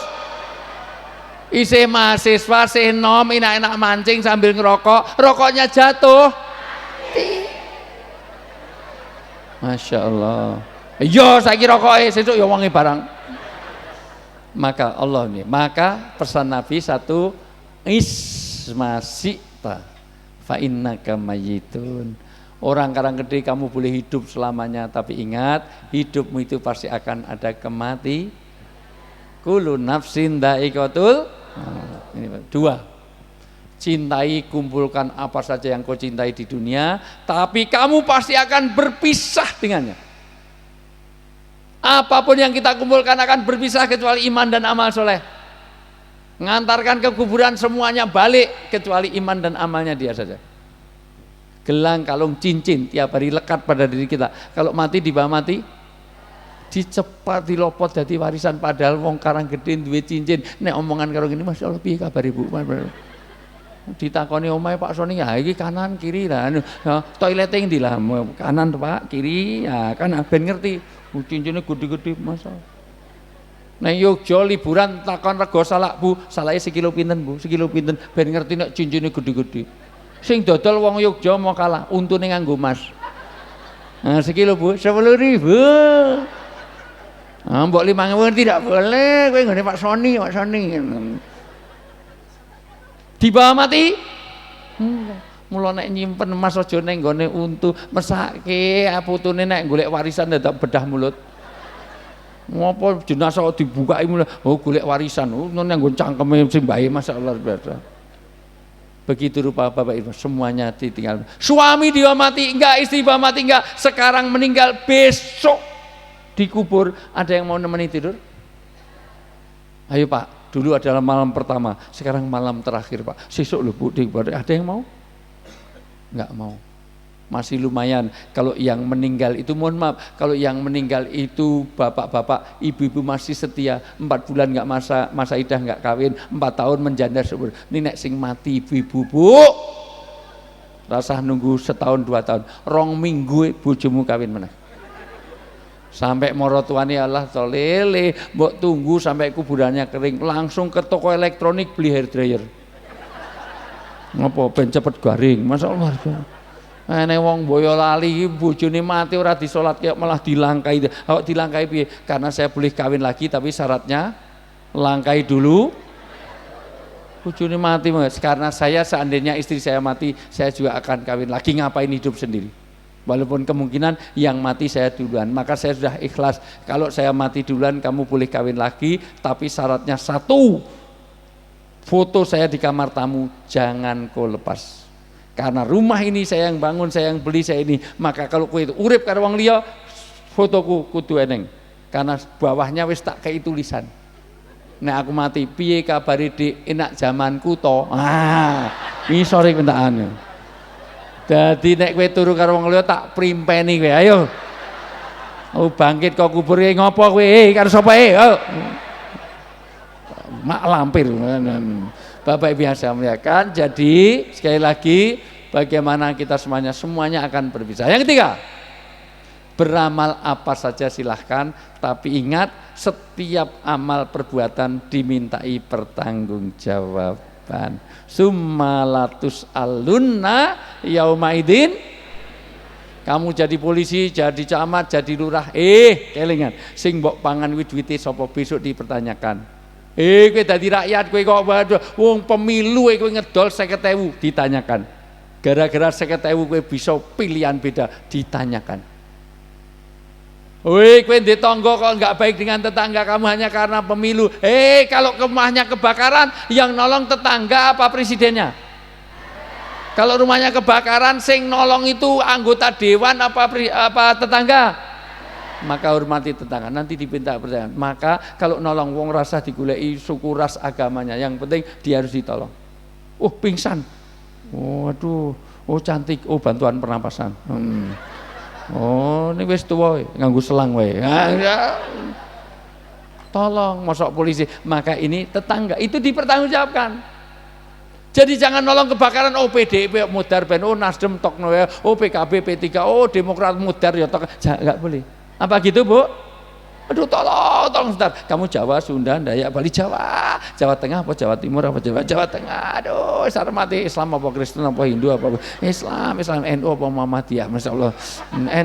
A: Isih mahasiswa sih nom enak-enak mancing sambil ngerokok, rokoknya jatuh. Mati. Masya Allah. Iya saiki rokoke sesuk ya wonge barang. Maka Allah nih, maka pesan Nabi satu ismasita fa innaka mayyitun. Orang Karanggede kamu boleh hidup selamanya, tapi ingat hidupmu itu pasti akan ada kemati. Kullu nafsin dha'iqatul. Ini dua. Cintai, kumpulkan apa saja yang kau cintai di dunia, tapi kamu pasti akan berpisah dengannya. Apapun yang kita kumpulkan akan berpisah kecuali iman dan amal soleh. Ngantarkan ke kuburan semuanya balik kecuali iman dan amalnya dia saja. Gelang, kalung, cincin tiap hari lekat pada diri kita. Kalau mati dibawa mati, dicepat dilopot jadi warisan. Padahal wong Karanggede duwe cincin. Nek omongan karo ngene Masya Allah piye kabar Ibu? Ditakoni omahe Pak Sony ya iki kanan kiri lah. Toilet endi lah? Kanan Pak, kiri. Ya kan ben ngerti. Cincinnya gede-gede Masya Allah. Nah Yogyo liburan takon rego salak Bu, salake sekilo pinten Bu? Sekilo pinten ben ngerti nek cincinnya gede-gede. Sing dodol wong Yogyo mau kalah, untune nganggo emas. Nah, sekilo Bu, 10.000. Ah, mbok 5.000 tidak boleh, kowe nggone Pak Sony, Pak Sony. Dibawa mati? Mula nek nyimpen emas aja ning nggone untu, mesake putune nek golek warisan dadak bedah mulut. Ngopo jenazah dibukai mulai, oh golek warisan, oh nang nggon cangkeme simbahe masyaallah biasa. Begitu rupa Bapak Ibu, semuanya ditinggal. Suami dia mati enggak, istri dia mati enggak, sekarang meninggal, besok dikubur. Ada yang mau nemeni tidur? Ayo Pak, dulu adalah malam pertama, sekarang malam terakhir Pak. Sesuk lho Bu dikubur. Ada yang mau? Enggak mau. Masih lumayan. Kalau yang meninggal itu, mohon maaf, kalau yang meninggal itu bapak-bapak, ibu-ibu masih setia, 4 bulan nggak masa idah nggak kawin, 4 tahun menjanda subur. Ini nek sing mati ibu-ibu Bu, rasa nunggu setahun 2 tahun, 2 minggu bojomu kawin meneh. Sampai moro tuane Allah tolele, mbok tunggu sampai kuburannya kering, langsung ke toko elektronik beli hair dryer. Ngopo ben cepet garing, masyaallah. Nek wong Boyolali bojone mati ora disolatke malah dilangkai. Awak dilangkai piye? Karena saya boleh kawin lagi tapi syaratnya langkai dulu. Bojone mati karena saya seandainya istri saya mati, saya juga akan kawin lagi, ngapain hidup sendiri. Walaupun kemungkinan yang mati saya duluan, maka saya sudah ikhlas. Kalau saya mati duluan kamu boleh kawin lagi, tapi syaratnya satu. Foto saya di kamar tamu jangan kau lepas. Karena rumah ini saya yang bangun, saya yang beli, saya ini. Maka kalau kowe itu urip karo wong liya, fotoku kudu eneng. Karena bawahnya wis tak kei tulisan. Nek aku mati piye kabare Dik, enak zamanku to. Ngisore kentaan. Dadi nek kowe turu karo wong liya tak primpeni kowe. Ayo. Oh bangkit kok kubur ngopo kowe? Karo sapa mak lampir. Bapak Ibu yang saya muliakan, jadi sekali lagi bagaimana kita semuanya akan berpisah. Yang ketiga, beramal apa saja silahkan, tapi ingat setiap amal perbuatan dimintai pertanggungjawaban. Summalatus alunna yaumaidin. Kamu jadi polisi, jadi camat, jadi lurah, kelingan sing mbok pangan kuwi duwite sapa besok dipertanyakan. Kowe dadi rakyat kowe kok wong pemilu kowe ngedol 50.000 ditanyakan. Gara-gara 50.000 kowe bisa pilihan beda ditanyakan. Kowe ndek tangga kok enggak baik dengan tetangga kamu hanya karena pemilu. Kalau rumahnya kebakaran yang nolong tetangga apa presidennya? Kalau rumahnya kebakaran sing nolong itu anggota dewan apa tetangga? Maka hormati tetangga, nanti dipinta pertanyaan. Maka kalau nolong wong rasa digulai suku ras agamanya, yang penting dia harus ditolong. Pingsan, waduh, cantik, bantuan pernapasan. Ini wis tuwa nganggo selang wae. Tolong, masuk polisi. Maka ini tetangga itu dipertanggungjawabkan. Jadi jangan nolong kebakaran PDIP mudar ben Nasdem tokno ya, PKB P3 Demokrat mudar ya tok. Enggak boleh. Apa gitu Bu? Aduh tolong sebentar. Kamu Jawa, Sunda, Dayak, Bali, Jawa Tengah apa Jawa Timur apa Jawa Tengah. Aduh sareng mati Islam apa Kristen apa Hindu apa Islam NU apa Muhammadiyah. Masyaallah.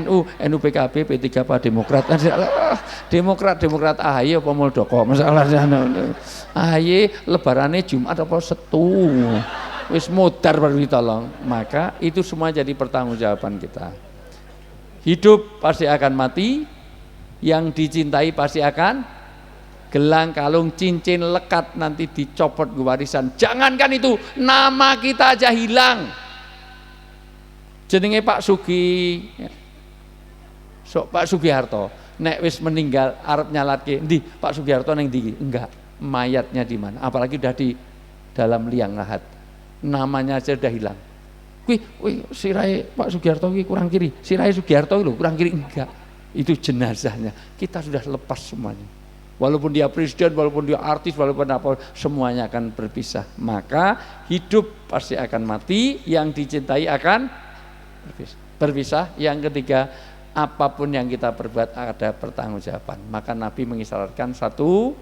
A: NU PKB P3 apa Demokrat. Demokrat AHY apa Muldoko. Masyaallah. AHY lebarane Jumat apa Setu. Wis mudar baru ditolong. Maka itu semua jadi pertanggungjawaban kita. Hidup pasti akan mati, yang dicintai pasti akan gelang, kalung, cincin, lekat nanti dicopot warisan. Jangankan itu, nama kita aja hilang. Jenenge Pak Sugiharto. Nek wis meninggal arep nyalatke, ndi Pak Sugiharto neng ndi? Enggak, mayatnya di mana? Apalagi udah di dalam liang lahat. Namanya aja udah hilang. Sirai Pak Sugiharto kurang kiri, sirai Sugiharto lho kurang kiri, enggak, itu jenazahnya. Kita sudah lepas semuanya, walaupun dia presiden, walaupun dia artis, walaupun apa, semuanya akan berpisah. Maka hidup pasti akan mati, yang dicintai akan berpisah. Yang ketiga, apapun yang kita perbuat ada pertanggungjawaban. Maka Nabi mengisyaratkan satu,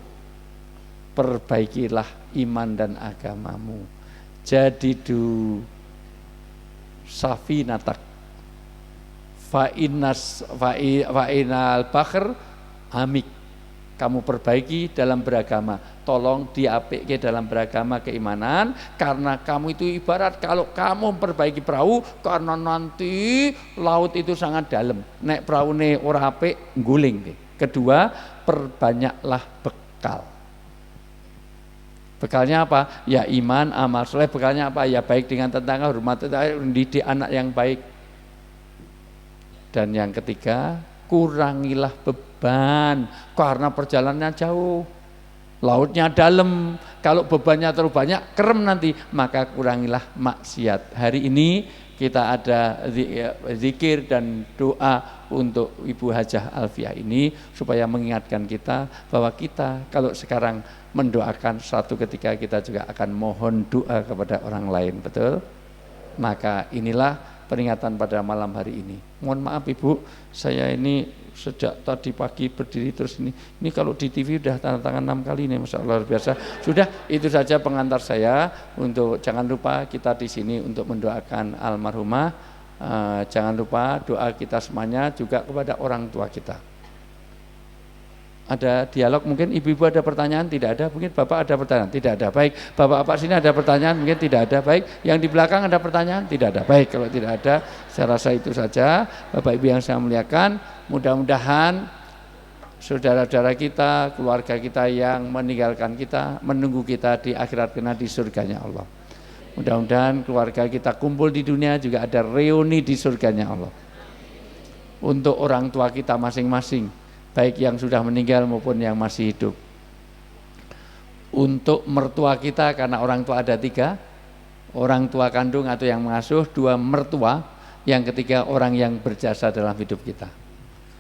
A: perbaikilah iman dan agamamu. Jadidu safinatak fa'inal bakhr amik. Kamu perbaiki dalam beragama, tolong diapike dalam beragama keimanan, karena kamu itu ibarat kalau kamu memperbaiki perahu, karena nanti laut itu sangat dalam, nek praune ora apik ngguling deh. Kedua, perbanyaklah bekal. Bekalnya apa? Ya iman, amal soleh. Bekalnya apa? Ya baik dengan tetangga, hormat tetangga, mendidik anak yang baik. Dan yang ketiga, kurangilah beban karena perjalanannya jauh, lautnya dalam. Kalau bebannya terlalu banyak, kerem nanti. Maka kurangilah maksiat. Hari ini kita ada zikir dan doa untuk Ibu Hajah Alfiah ini supaya mengingatkan kita bahwa kita kalau sekarang mendoakan, suatu ketika kita juga akan mohon doa kepada orang lain, betul? Maka inilah peringatan pada malam hari ini. Mohon maaf Ibu, saya ini sejak tadi pagi berdiri terus ini kalau di TV udah tanda tangan 6 kali nih, Masya Allah luar biasa. Sudah, itu saja pengantar saya. Untuk jangan lupa kita di sini untuk mendoakan almarhumah. Jangan lupa doa kita semuanya juga kepada orang tua kita. Ada dialog, mungkin ibu-ibu ada pertanyaan? Tidak ada. Mungkin bapak ada pertanyaan? Tidak ada. Baik, bapak-bapak sini ada pertanyaan? Mungkin tidak ada. Baik, yang di belakang ada pertanyaan? Tidak ada. Baik, kalau tidak ada, saya rasa itu saja. Bapak Ibu yang saya muliakan, mudah-mudahan saudara-saudara kita, keluarga kita yang meninggalkan kita, menunggu kita di akhirat kena di surganya Allah. Mudah-mudahan keluarga kita kumpul di dunia juga ada reuni di surganya Allah. Untuk orang tua kita masing-masing, baik yang sudah meninggal maupun yang masih hidup. Untuk mertua kita, karena orang tua ada 3, orang tua kandung atau yang mengasuh, 2 mertua, yang ketiga orang yang berjasa dalam hidup kita.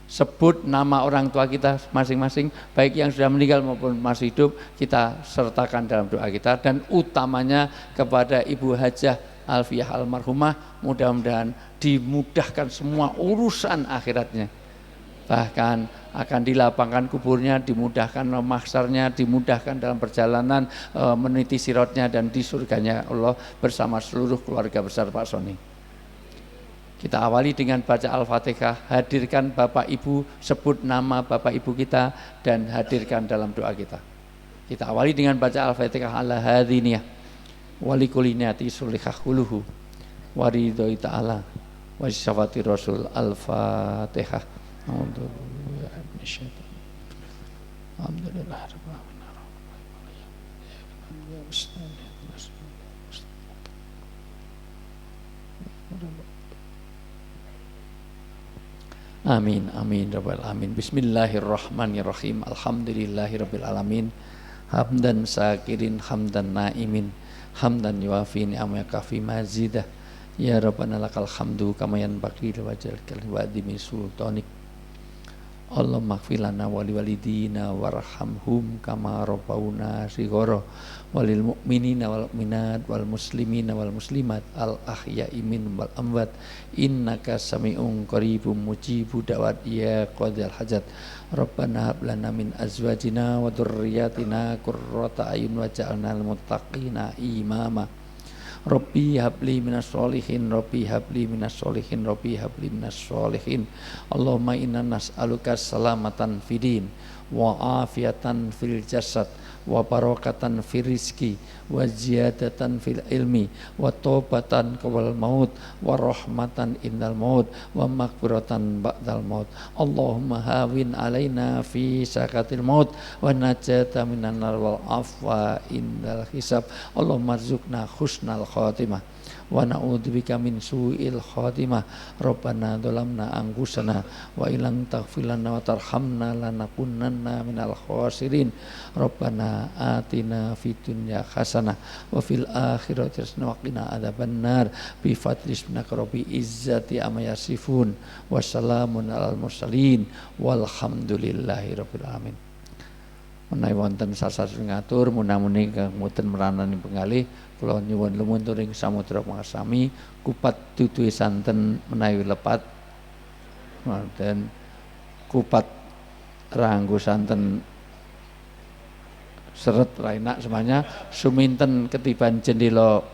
A: Sebut nama orang tua kita masing-masing, baik yang sudah meninggal maupun masih hidup, kita sertakan dalam doa kita, dan utamanya kepada Ibu Hajah Alfiah almarhumah, mudah-mudahan dimudahkan semua urusan akhiratnya, bahkan akan dilapangkan kuburnya, dimudahkan mahsyarnya, dimudahkan dalam perjalanan meniti sirotnya, dan di surganya Allah bersama seluruh keluarga besar Pak Soni. Kita awali dengan baca Al-Fatihah, hadirkan Bapak Ibu, sebut nama Bapak Ibu kita dan hadirkan dalam doa kita. Kita awali dengan baca Al-Fatihah ala hadhiniyah walikulinati sulihah kuluhu waridhoi ta'ala wa syafati rasul. Al-Fatihah. Alhamdulillah. Amin, amin, rabbal alamin. Bismillahirrahmanirrahim. Alhamdulillahirabbil alamin. Hamdan syakirin, hamdan naimin, hamdan yuafi ni'am yakafi mazidah. Ya Rabbana lakal hamdu kama yanbaghi li wajhikal wadimi sultanik. Allahumma ighfir lana wa liwalidina warhamhum kama rabbauna shighara walil mu'minina wal mu'minat wal muslimina wal muslimat al ahya'i minhum wal amwat innaka sami'un qaribun mujibud da'wat ya qadhal hajat. Rabbana hab lana min azwajina wa dhurriyyatina qurrata a'yun waj'alna lil muttaqina imama. Rabbi habli minas sholihin, Rabbi habli minas sholihin, Rabbi habli minas sholihin. Allahumma inna nas'aluka salamatan fidin wa afiatan fil jasad wa barakatan fil rizki wa ziyadatan fil ilmi wa taubatan qabla maut wa rahmatan indal maut wa maghfiratan ba'dal maut. Allahumma hawin alaina fi sakatil maut wa najata minan nar wal afwa indal hisab. Allahumma rizukna husnal khatimah wa na'udzubika min su'il khatimah. Rabbana dzalamna anfusana wa illam taghfir lana wa tarhamna lanakunanna minal khasirin. Rabbana atina fid dunya hasanah wa fil akhirati hasanah wa qina adzabannar. Bi fadli ismika rabbi izzati amma yasifun wa salamun alal mursalin walhamdulillahi rabbil alamin. Menawi wonten sasar ngatur munamuni kangmuten meranani penggalih kula nyuwun lumun turing samudra pangasami kupat duduhe santen menawi lepat wonten kupat ranggo santen seret ra enak semuanya suminten ketiban jendela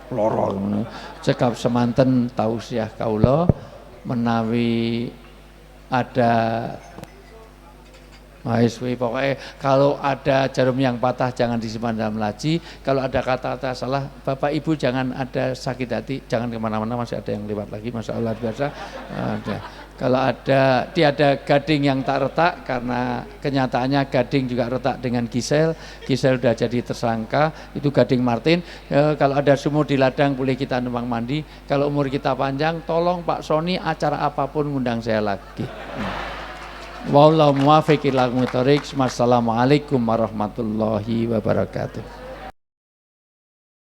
A: loro ngono cekap semanten tausiah kaula menawi ada pokoknya kalau ada jarum yang patah jangan disimpan dalam laci. Kalau ada kata-kata salah, Bapak Ibu jangan ada sakit hati, jangan kemana-mana, masih ada yang lewat lagi, Masya Allah biasa. Kalau ada tiada gading yang tak retak, karena kenyataannya gading juga retak dengan Gisel sudah jadi tersangka, itu Gading Martin. Kalau ada sumur di ladang boleh kita numpang mandi. Kalau umur kita panjang, tolong Pak Soni acara apapun ngundang saya lagi. Wallahu muwaffiq ila aqwamit thoriq. Wassalamualaikum warahmatullahi wabarakatuh.